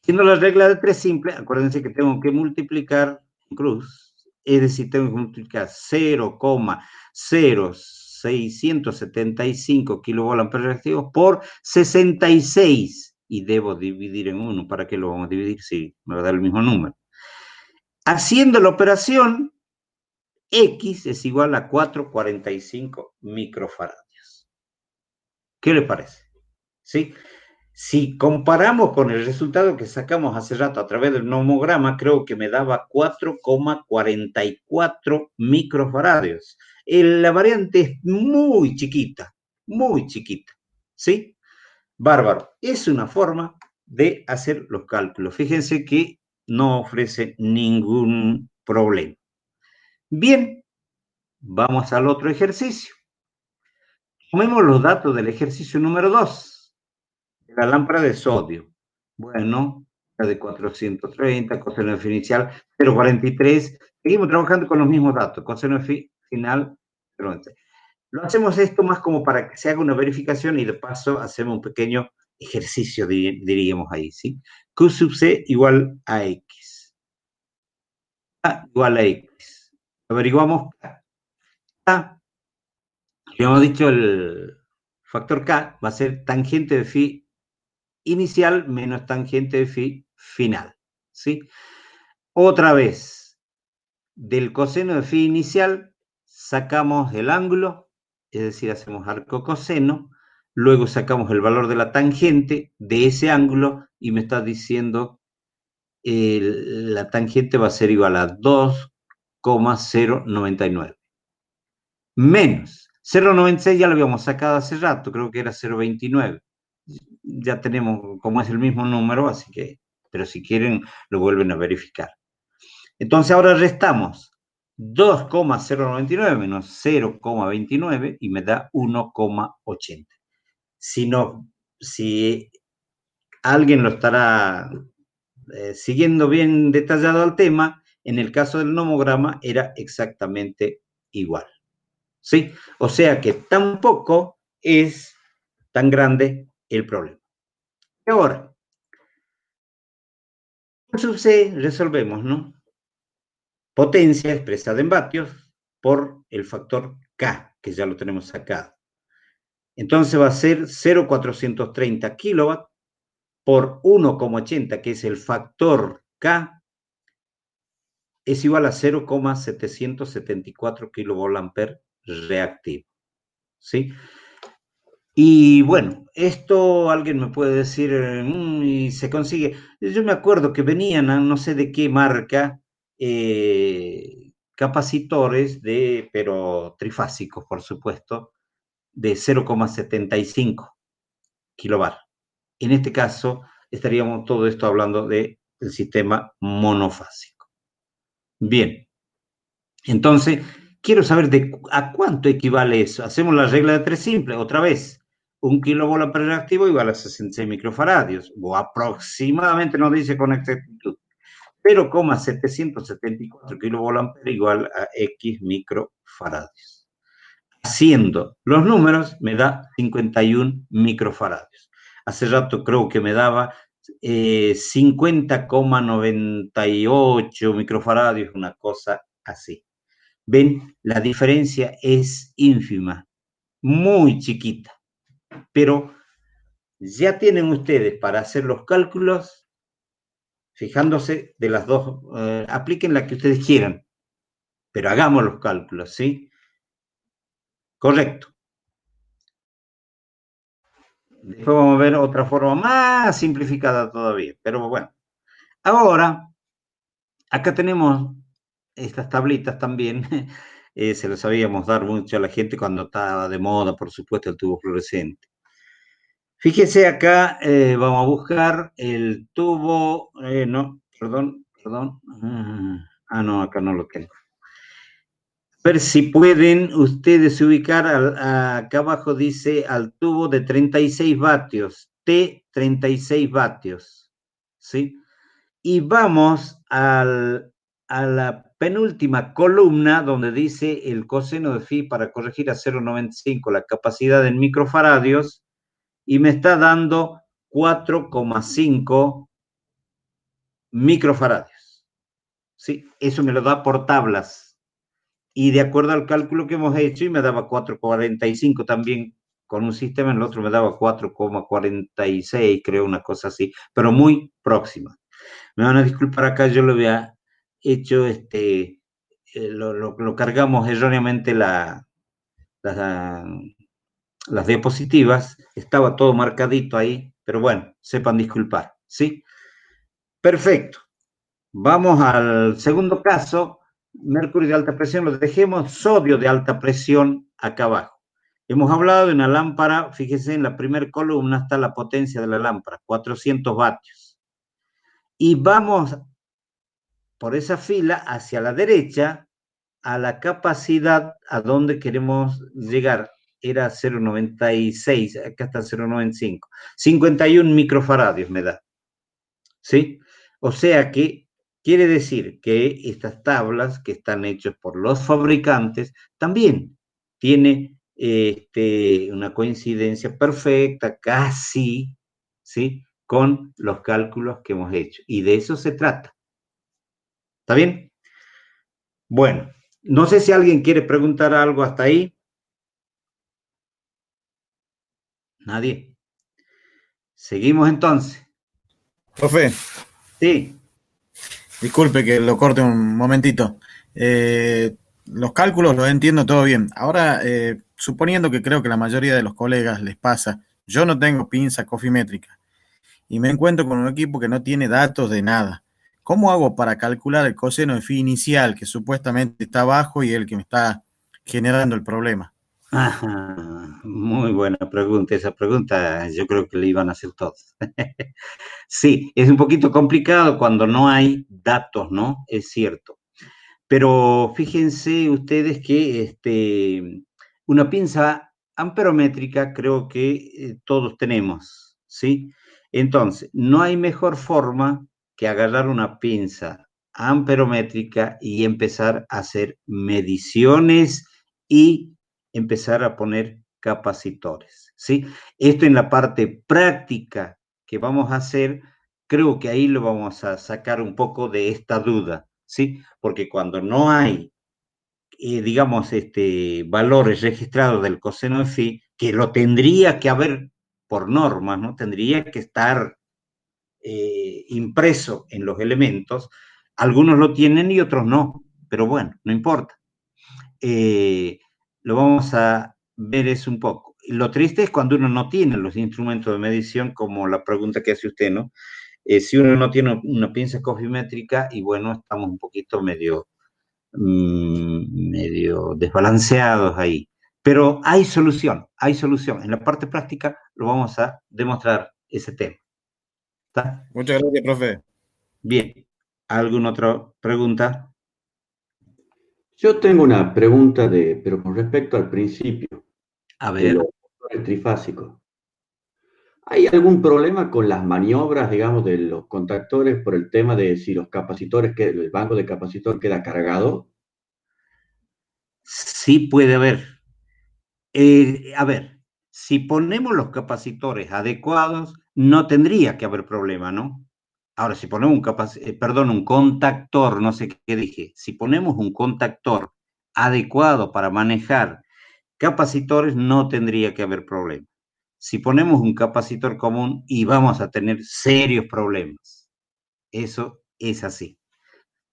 haciendo la regla de 3 simple, acuérdense que tengo que multiplicar en cruz, es decir, tengo que multiplicar 0,0675 kilovolt ampere reactivos por 66 y debo dividir en 1. ¿Para qué lo vamos a dividir? Sí, me va a dar el mismo número. Haciendo la operación, X es igual a 4,45 microfaradios. ¿Qué le parece? ¿Sí? Si comparamos con el resultado que sacamos hace rato a través del nomograma, creo que me daba 4,44 microfaradios. La variante es muy chiquita, ¿sí? Bárbaro. Es una forma de hacer los cálculos. Fíjense que no ofrece ningún problema. Bien, vamos al otro ejercicio. Tomemos los datos del ejercicio número 2. La lámpara de sodio. Bueno, la de 430, coseno F inicial 0,43. Seguimos trabajando con los mismos datos. Coseno F final 0,93. Lo hacemos esto más como para que se haga una verificación y de paso hacemos un pequeño ejercicio, diríamos ahí, ¿sí? Q sub C igual a X. A igual a X. Averiguamos K. K, que hemos dicho, el factor K va a ser tangente de phi inicial menos tangente de phi final, ¿sí? Otra vez, del coseno de phi inicial sacamos el ángulo, es decir, hacemos arco coseno, luego sacamos el valor de la tangente de ese ángulo y me está diciendo la tangente va a ser igual a 2,099. Menos 0,96 ya lo habíamos sacado hace rato, creo que era 0,29. Ya tenemos, como es el mismo número, así que, pero si quieren lo vuelven a verificar. Entonces ahora restamos 2,099 menos 0,29 y me da 1,80. Si alguien lo estará siguiendo bien detallado al tema, en el caso del nomograma era exactamente igual. ¿Sí? O sea que tampoco es tan grande el problema. Y ahora, por sub C resolvemos, ¿no? Potencia expresada en vatios por el factor K, que ya lo tenemos sacado. Entonces va a ser 0,430 kilowatts por 1,80, que es el factor K, es igual a 0,774 kilovolt reactivo. ¿Sí? Y bueno, esto alguien me puede decir, y se consigue. Yo me acuerdo que venían, no sé de qué marca, capacitores pero trifásicos, por supuesto, de 0,75 kilobar. En este caso, estaríamos todo esto hablando del sistema monofásico. Bien, entonces, quiero saber a cuánto equivale eso. Hacemos la regla de tres simple, otra vez. 1 kV reactivo igual a 66 microfaradios, o aproximadamente nos dice con exactitud. 0,774 kV igual a X microfaradios. Haciendo los números me da 51 microfaradios. Hace rato creo que me daba 50,98 microfaradios, una cosa así. ¿Ven? La diferencia es ínfima, muy chiquita, pero ya tienen ustedes para hacer los cálculos, fijándose de las dos, apliquen la que ustedes quieran, pero hagamos los cálculos, ¿sí? Correcto. Después vamos a ver otra forma más simplificada todavía, pero bueno. Ahora, acá tenemos estas tablitas también, se las sabíamos dar mucho a la gente cuando estaba de moda, por supuesto, el tubo fluorescente. Fíjese acá, vamos a buscar el tubo, no, perdón. No, acá no lo tengo. A ver si pueden ustedes ubicar, acá abajo dice al tubo de 36 vatios, T 36 vatios, ¿sí? Y vamos a la penúltima columna donde dice el coseno de phi para corregir a 0,95 la capacidad en microfaradios, y me está dando 4,5 microfaradios. ¿Sí? Eso me lo da por tablas. Y de acuerdo al cálculo que hemos hecho, y me daba 4,45 también con un sistema, en el otro me daba 4,46, creo, una cosa así, pero muy próxima. Me van a disculpar acá, yo lo había hecho, lo cargamos erróneamente las diapositivas, estaba todo marcadito ahí, pero bueno, sepan disculpar, ¿sí? Perfecto. Vamos al segundo caso, mercurio de alta presión, lo dejemos, sodio de alta presión acá abajo. Hemos hablado de una lámpara, fíjese en la primera columna está la potencia de la lámpara, 400 vatios. Y vamos por esa fila hacia la derecha a la capacidad a donde queremos llegar. Era 0,96, acá está 0,95. 51 microfaradios me da. ¿Sí? O sea que quiere decir que estas tablas que están hechas por los fabricantes también tiene una coincidencia perfecta, casi, ¿sí? Con los cálculos que hemos hecho. Y de eso se trata. ¿Está bien? Bueno, no sé si alguien quiere preguntar algo hasta ahí. Nadie. Seguimos entonces. Profe, Sí. disculpe que lo corte un momentito. Los cálculos los entiendo todo bien. Ahora, suponiendo que creo que la mayoría de los colegas les pasa, yo no tengo pinza cofimétrica y me encuentro con un equipo que no tiene datos de nada. ¿Cómo hago para calcular el coseno de phi inicial que supuestamente está abajo y el que me está generando el problema? Ajá, muy buena pregunta. Esa pregunta yo creo que le iban a hacer todos. Sí, es un poquito complicado cuando no hay datos, ¿no? Es cierto. Pero fíjense ustedes que una pinza amperométrica creo que todos tenemos, ¿sí? Entonces, no hay mejor forma que agarrar una pinza amperométrica y empezar a hacer mediciones y empezar a poner capacitores, ¿sí? Esto en la parte práctica que vamos a hacer, creo que ahí lo vamos a sacar un poco de esta duda, ¿sí? Porque cuando no hay, digamos, valores registrados del coseno de phi, que lo tendría que haber por norma, ¿no? Tendría que estar impreso en los elementos, algunos lo tienen y otros no, pero bueno, no importa. Eh, lo vamos a ver eso un poco. Lo triste es cuando uno no tiene los instrumentos de medición, como la pregunta que hace usted, ¿no? Si uno no tiene una pinza cofimétrica, y bueno, estamos un poquito medio desbalanceados ahí. Pero hay solución, hay solución. En la parte práctica lo vamos a demostrar ese tema. ¿Está? Muchas gracias, profe. Bien. ¿Alguna otra pregunta? Yo tengo una pregunta pero con respecto al principio A de los ver. motores trifásicos. ¿Hay algún problema con las maniobras, digamos, de los contactores por el tema de si los capacitores, el banco de capacitor queda cargado? Sí puede haber. A ver, si ponemos los capacitores adecuados, no tendría que haber problema, ¿no? Ahora, si ponemos un contactor, no sé qué dije, si ponemos un contactor adecuado para manejar capacitores, no tendría que haber problema. Si ponemos un capacitor común, y vamos a tener serios problemas. Eso es así,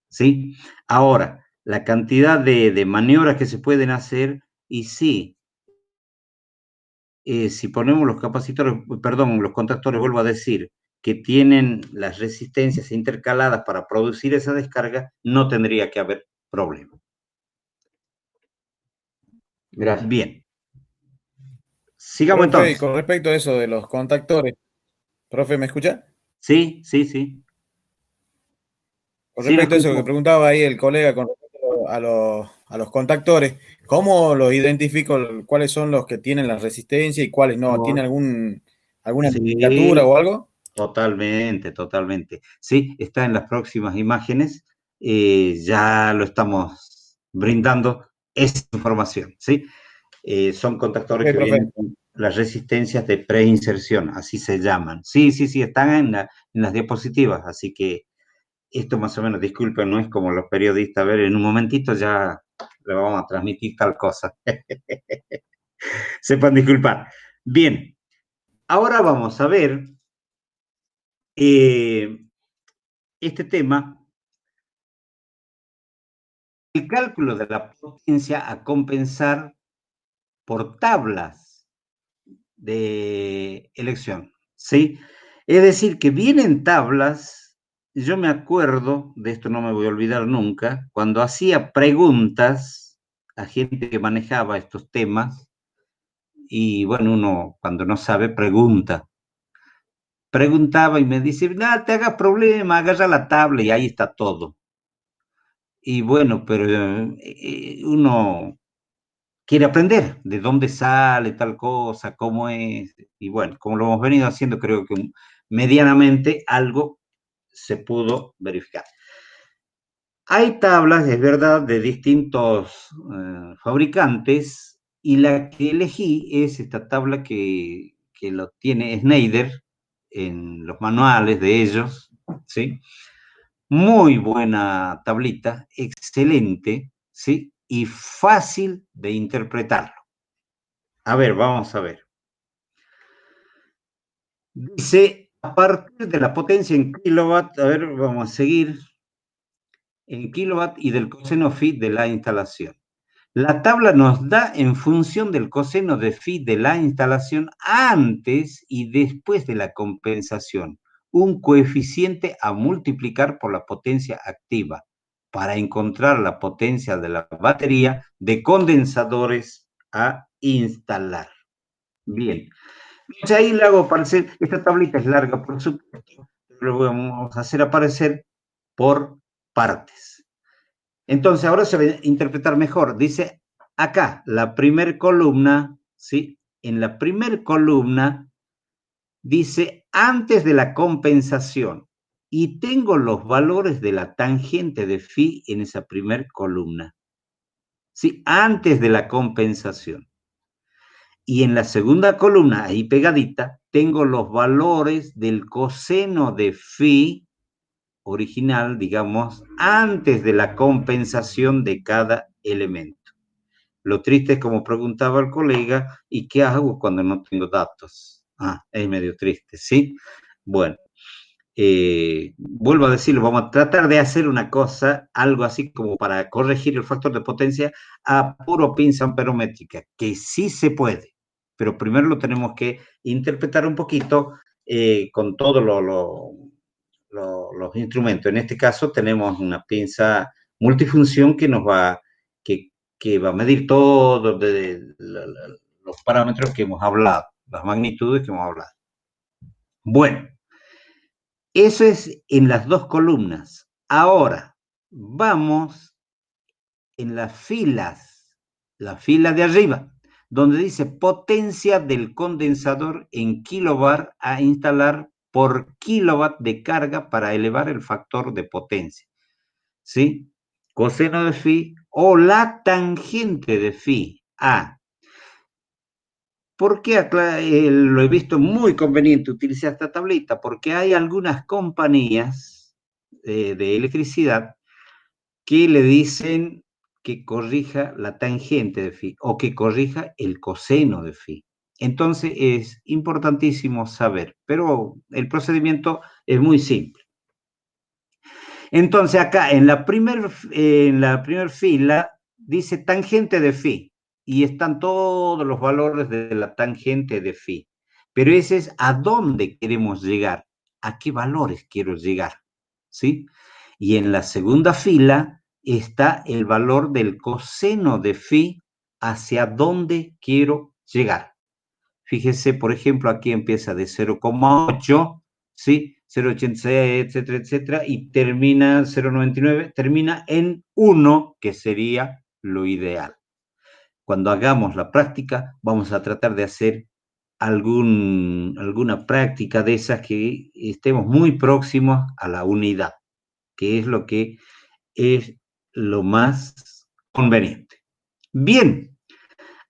¿sí? Ahora, la cantidad de maniobras que se pueden hacer, y sí, si ponemos los capacitores, perdón, los contactores, vuelvo a decir, que tienen las resistencias intercaladas para producir esa descarga, no tendría que haber problema. Gracias. Bien, sigamos Profe, y entonces. con respecto a eso de los contactores, profe, ¿me escucha? Sí, sí, sí. Con Sí, lo respecto a eso que escucho. preguntaba ahí el colega con respecto a los contactores, ¿cómo los identifico? ¿Cuáles son los que tienen la resistencia y cuáles no? ¿Tiene No, alguna nomenclatura sí, o algo? totalmente, totalmente. Sí, está en las próximas imágenes. Ya lo estamos brindando esa información, ¿sí? Son Ok, contactores que profe. vienen con las resistencias de preinserción, así se llaman. Sí, sí, sí, están en las diapositivas, así que esto más o menos, disculpen, no es como los periodistas, a ver, en un momentito ya le vamos a transmitir tal cosa. Sepan disculpar. Bien, ahora vamos a ver eh, este tema, el cálculo de la potencia a compensar por tablas de elección. ¿sí? Es decir, que vienen tablas, yo me acuerdo, de esto no me voy a olvidar nunca, cuando hacía preguntas a gente que manejaba estos temas, y bueno, uno cuando no sabe preguntaba y me dice, no te hagas problema, agarra la tabla y ahí está todo. Y bueno, pero uno quiere aprender de dónde sale tal cosa, cómo es, y bueno, como lo hemos venido haciendo, creo que medianamente algo se pudo verificar. Hay tablas, es verdad, de distintos fabricantes, y la que elegí es esta tabla que lo tiene Schneider en los manuales de ellos, ¿sí? Muy buena tablita, excelente, ¿sí? Y fácil de interpretarlo. A ver, vamos a ver. Dice, a partir de la potencia en kilowatt, a ver, vamos a seguir, en kilowatt y del coseno phi de la instalación. La tabla nos da en función del coseno de phi de la instalación antes y después de la compensación, un coeficiente a multiplicar por la potencia activa para encontrar la potencia de la batería de condensadores a instalar. Bien, entonces ahí le hago aparecer, esta tablita es larga por supuesto, pero lo vamos a hacer aparecer por partes. Entonces ahora se va a interpretar mejor. Dice acá, la primera columna, ¿sí? En la primera columna dice antes de la compensación y tengo los valores de la tangente de phi en esa primera columna, ¿sí? Antes de la compensación. Y en la segunda columna, ahí pegadita, tengo los valores del coseno de phi original, digamos, antes de la compensación de cada elemento. Lo triste es como preguntaba el colega, ¿y qué hago cuando no tengo datos? Ah, es medio triste, ¿sí? Bueno, vuelvo a decirlo, vamos a tratar de hacer una cosa, algo así como para corregir el factor de potencia a puro pinza amperométrica, que sí se puede, pero primero lo tenemos que interpretar un poquito con todos los instrumentos. En este caso tenemos una pinza multifunción que nos va, que va a medir todos los parámetros que hemos hablado, las magnitudes que hemos hablado. Bueno, eso es en las dos columnas. Ahora, vamos en las filas, la fila de arriba, donde dice potencia del condensador en kilowatt a instalar por kilowatt de carga para elevar el factor de potencia. ¿Sí? Coseno de phi o la tangente de phi. ¿Por qué lo he visto muy conveniente utilizar esta tablita? Porque hay algunas compañías de electricidad que le dicen que corrija la tangente de phi o que corrija el coseno de phi. Entonces es importantísimo saber, pero el procedimiento es muy simple. Entonces acá en la primera fila dice tangente de phi y están todos los valores de la tangente de phi. Pero ese es a dónde queremos llegar, a qué valores quiero llegar, ¿sí? Y en la segunda fila está el valor del coseno de phi hacia dónde quiero llegar. Fíjese, por ejemplo, aquí empieza de 0,8, ¿sí? 0,86, etcétera, etcétera, y termina 0,99, termina en 1, que sería lo ideal. Cuando hagamos la práctica, vamos a tratar de hacer alguna práctica de esas que estemos muy próximos a la unidad, que es lo que es lo más conveniente. Bien,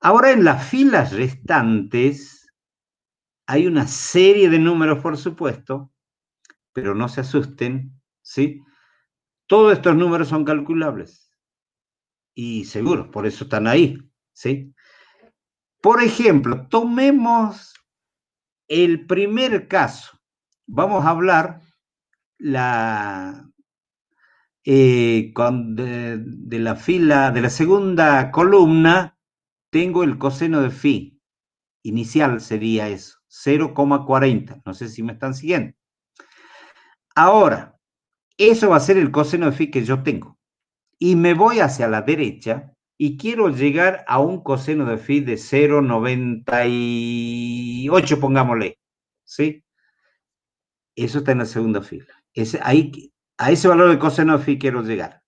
ahora en las filas restantes hay una serie de números, por supuesto, pero no se asusten, ¿sí? Todos estos números son calculables y seguros, por eso están ahí, ¿sí? Por ejemplo, tomemos el primer caso. Vamos a hablar de la fila, de la segunda columna, tengo el coseno de phi. Inicial sería eso. 0,40. No sé si me están siguiendo. Ahora, eso va a ser el coseno de phi que yo tengo. Y me voy hacia la derecha y quiero llegar a un coseno de phi de 0,98, pongámosle. ¿Sí? Eso está en la segunda fila. A ese valor de coseno de phi quiero llegar.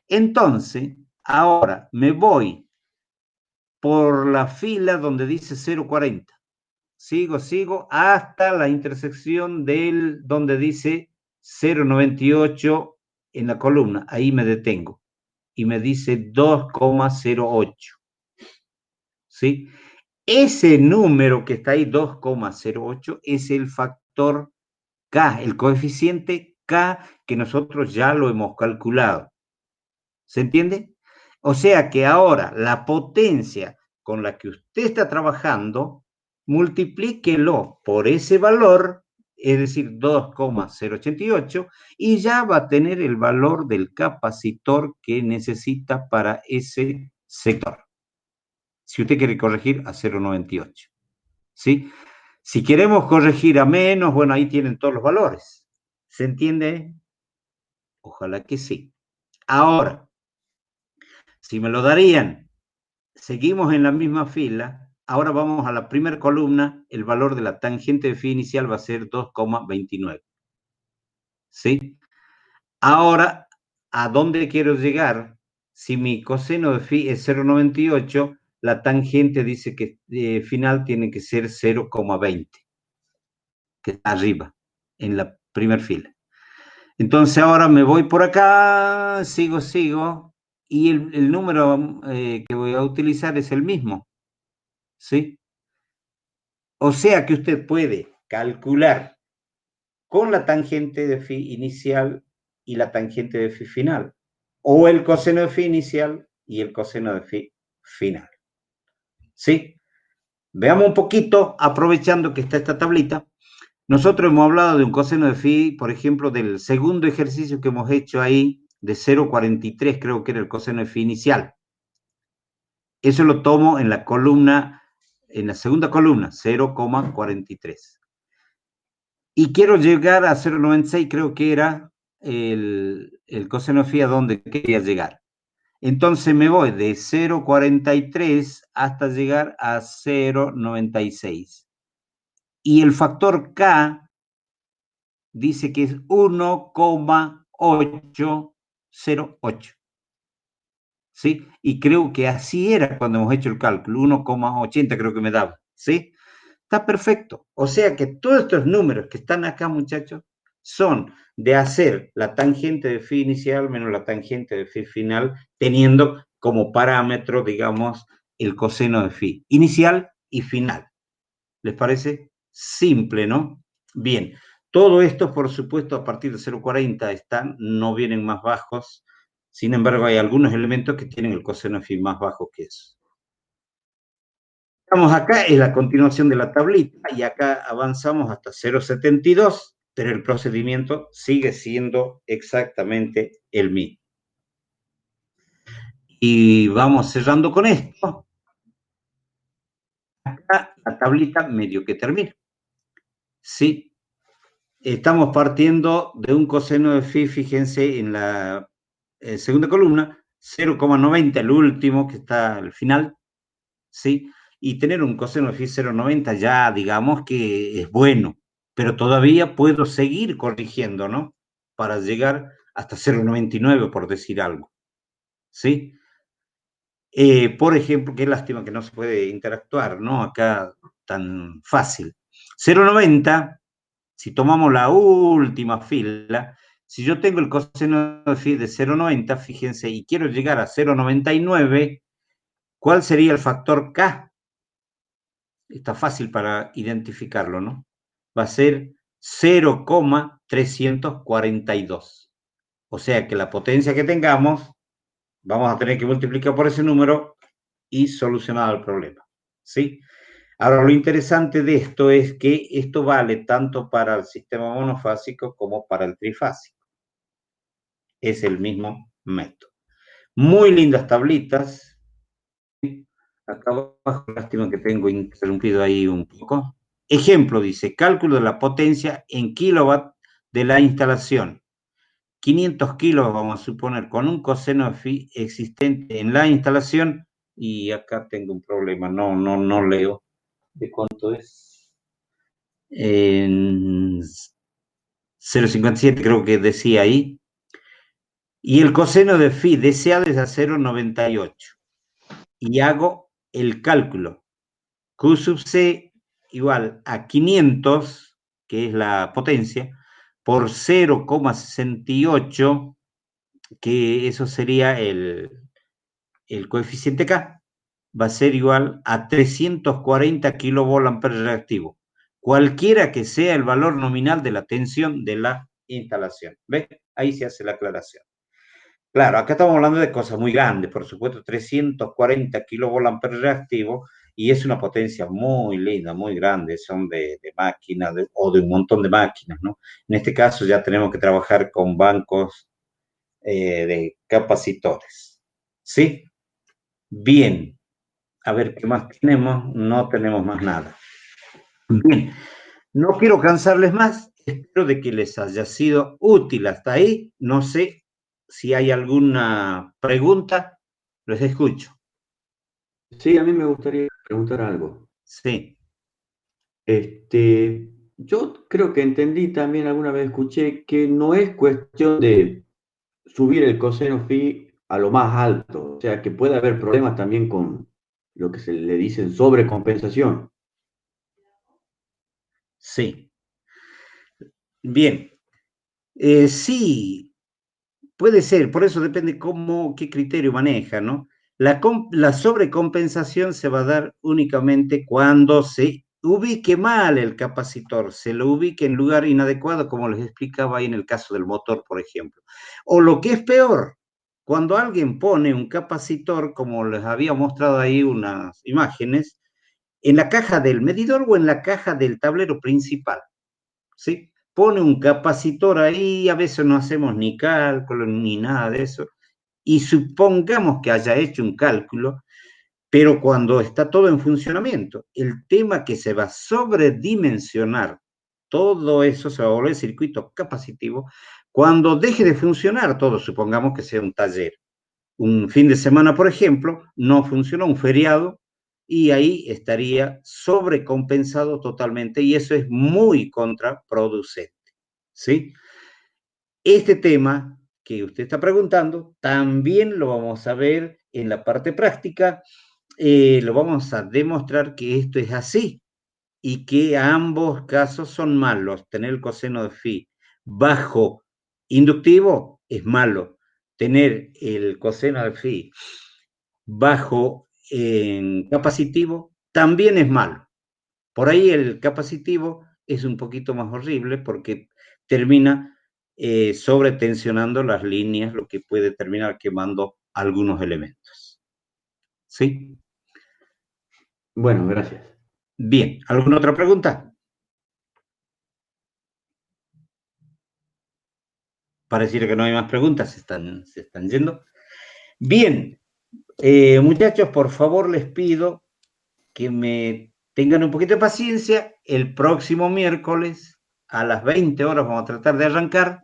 Entonces, ahora me voy por la fila donde dice 0,40. Sigo hasta la intersección del donde dice 0,98 en la columna. Ahí me detengo. Y me dice 2,08. ¿Sí? Ese número que está ahí, 2,08, es el factor K, el coeficiente K que nosotros ya lo hemos calculado. ¿Se entiende? O sea que ahora la potencia con la que usted está trabajando, multiplíquelo por ese valor, es decir, 2,088, y ya va a tener el valor del capacitor que necesita para ese sector. Si usted quiere corregir a 0,98. ¿Sí? Si queremos corregir a menos, bueno, ahí tienen todos los valores. ¿Se entiende? Ojalá que sí. Ahora, si me lo darían, seguimos en la misma fila, ahora vamos a la primera columna, el valor de la tangente de phi inicial va a ser 2,29. ¿Sí? Ahora, ¿a dónde quiero llegar? Si mi coseno de phi es 0,98, la tangente dice que final tiene que ser 0,20, que está arriba, en la primera fila. Entonces ahora me voy por acá, sigo, y el número que voy a utilizar es el mismo, ¿sí? O sea que usted puede calcular con la tangente de phi inicial y la tangente de phi final, o el coseno de phi inicial y el coseno de phi final, ¿sí? Veamos un poquito, aprovechando que está esta tablita. Nosotros hemos hablado de un coseno de phi, por ejemplo, del segundo ejercicio que hemos hecho ahí, de 0,43, creo que era el coseno de phi inicial. Eso lo tomo en la columna, en la segunda columna, 0,43. Y quiero llegar a 0,96, creo que era el coseno de phi a donde quería llegar. Entonces me voy de 0,43 hasta llegar a 0,96. Y el factor K dice que es 1,808. ¿Sí? Y creo que así era cuando hemos hecho el cálculo, 1,80 creo que me daba. ¿Sí? Está perfecto. O sea que todos estos números que están acá, muchachos, son de hacer la tangente de phi inicial menos la tangente de phi final, teniendo como parámetro, digamos, el coseno de phi inicial y final. ¿Les parece? Simple, ¿no? Bien. Todo esto, por supuesto, a partir de 0,40 están, no vienen más bajos. Sin embargo, hay algunos elementos que tienen el coseno de phi más bajo que eso. Estamos acá, es la continuación de la tablita, y acá avanzamos hasta 0,72, pero el procedimiento sigue siendo exactamente el mismo. Y vamos cerrando con esto. Acá la tablita medio que termina. Sí, estamos partiendo de un coseno de phi, fíjense en la segunda columna, 0,90, el último que está al final, ¿sí? Y tener un coseno de phi 0,90 ya digamos que es bueno, pero todavía puedo seguir corrigiendo, ¿no? Para llegar hasta 0,99, por decir algo, ¿sí? Por ejemplo, qué lástima que no se puede interactuar, ¿no? Acá tan fácil. 0,90, si tomamos la última fila, si yo tengo el coseno de phi de 0,90, fíjense, y quiero llegar a 0,99, ¿cuál sería el factor K? Está fácil para identificarlo, ¿no? Va a ser 0,342. O sea que la potencia que tengamos, vamos a tener que multiplicar por ese número y solucionar el problema, ¿sí? Ahora, lo interesante de esto es que esto vale tanto para el sistema monofásico como para el trifásico. Es el mismo método. Muy lindas tablitas. Acá abajo, lástima que tengo interrumpido ahí un poco. Ejemplo, dice, cálculo de la potencia en kilowatt de la instalación. 500 kilos, vamos a suponer, con un coseno de phi existente en la instalación, y acá tengo un problema, no leo de cuánto es. En 0,57 creo que decía ahí. Y el coseno de phi deseado es a 0,98. Y hago el cálculo. Q sub C igual a 500, que es la potencia, por 0,68, que eso sería el coeficiente K, va a ser igual a 340 kilovolt-amperes reactivo, cualquiera que sea el valor nominal de la tensión de la instalación. ¿Ves? Ahí se hace la aclaración. Claro, acá estamos hablando de cosas muy grandes, por supuesto, 340 kilovolt-amperes reactivo, y es una potencia muy linda, muy grande, son de máquinas o de un montón de máquinas, ¿no? En este caso ya tenemos que trabajar con bancos de capacitores. ¿Sí? Bien. A ver qué más tenemos. No tenemos más nada. Bien. No quiero cansarles más. Espero de que les haya sido útil hasta ahí. No sé si hay alguna pregunta. Les escucho. Sí, a mí me gustaría preguntar algo. Sí. Yo creo que entendí también, alguna vez escuché que no es cuestión de subir el coseno phi a lo más alto, o sea que puede haber problemas también con lo que se le dicen sobrecompensación. Sí. Bien. Sí, puede ser, por eso depende qué criterio maneja, ¿no? La sobrecompensación se va a dar únicamente cuando se ubique mal el capacitor, se lo ubique en lugar inadecuado, como les explicaba ahí en el caso del motor, por ejemplo. O lo que es peor, cuando alguien pone un capacitor, como les había mostrado ahí unas imágenes, en la caja del medidor o en la caja del tablero principal, ¿sí? Pone un capacitor ahí, a veces no hacemos ni cálculo ni nada de eso, y supongamos que haya hecho un cálculo, pero cuando está todo en funcionamiento, el tema que se va a sobredimensionar, todo eso se va a volver circuito capacitivo, cuando deje de funcionar todo, supongamos que sea un taller. Un fin de semana, por ejemplo, no funcionó, un feriado, y ahí estaría sobrecompensado totalmente, y eso es muy contraproducente, ¿sí? Este tema que usted está preguntando, también lo vamos a ver en la parte práctica, lo vamos a demostrar que esto es así, y que ambos casos son malos. Tener el coseno de phi bajo inductivo es malo. Tener el coseno de phi bajo capacitivo también es malo. Por ahí el capacitivo es un poquito más horrible porque termina sobretensionando las líneas, lo que puede terminar quemando algunos elementos. ¿Sí? Bueno, gracias. Bien, ¿alguna otra pregunta? Pareciera que no hay más preguntas, se están yendo. Bien, muchachos, por favor les pido que me tengan un poquito de paciencia. El próximo miércoles a las 20 horas vamos a tratar de arrancar.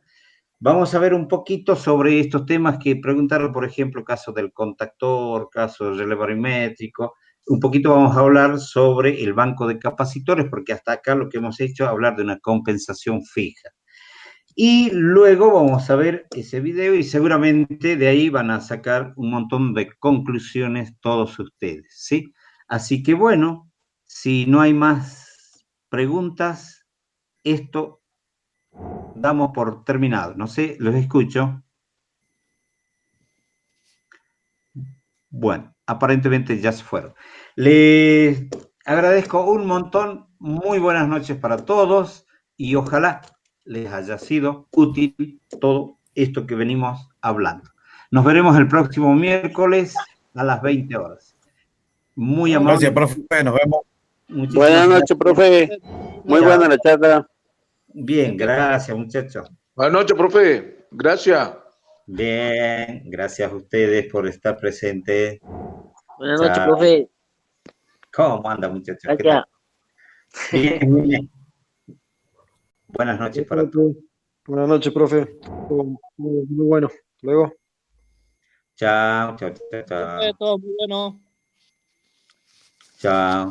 Vamos a ver un poquito sobre estos temas que preguntaron, por ejemplo, caso del contactor, caso del relevo aritmétrico. Un poquito vamos a hablar sobre el banco de capacitores, porque hasta acá lo que hemos hecho es hablar de una compensación fija. Y luego vamos a ver ese video y seguramente de ahí van a sacar un montón de conclusiones todos ustedes, ¿sí? Así que bueno, si no hay más preguntas, esto damos por terminado. No sé, los escucho. Bueno, aparentemente ya se fueron. Les agradezco un montón. Muy buenas noches para todos y ojalá les haya sido útil todo esto que venimos hablando. Nos veremos el próximo miércoles a las 20 horas. Muy amable. Gracias, profe. Nos vemos. Buenas noches, profe. Muy buena la charla. Bien, gracias, muchachos. Buenas noches, profe. Gracias. Bien, gracias a ustedes por estar presentes. Buenas noches, profe. ¿Cómo anda, muchachos? ¿Qué tal? Gracias. Bien, bien. Buenas noches para todos. Buenas noches, profe. Muy bueno. Luego. Chao, chao, chao, chao. Todo muy bueno. Chao.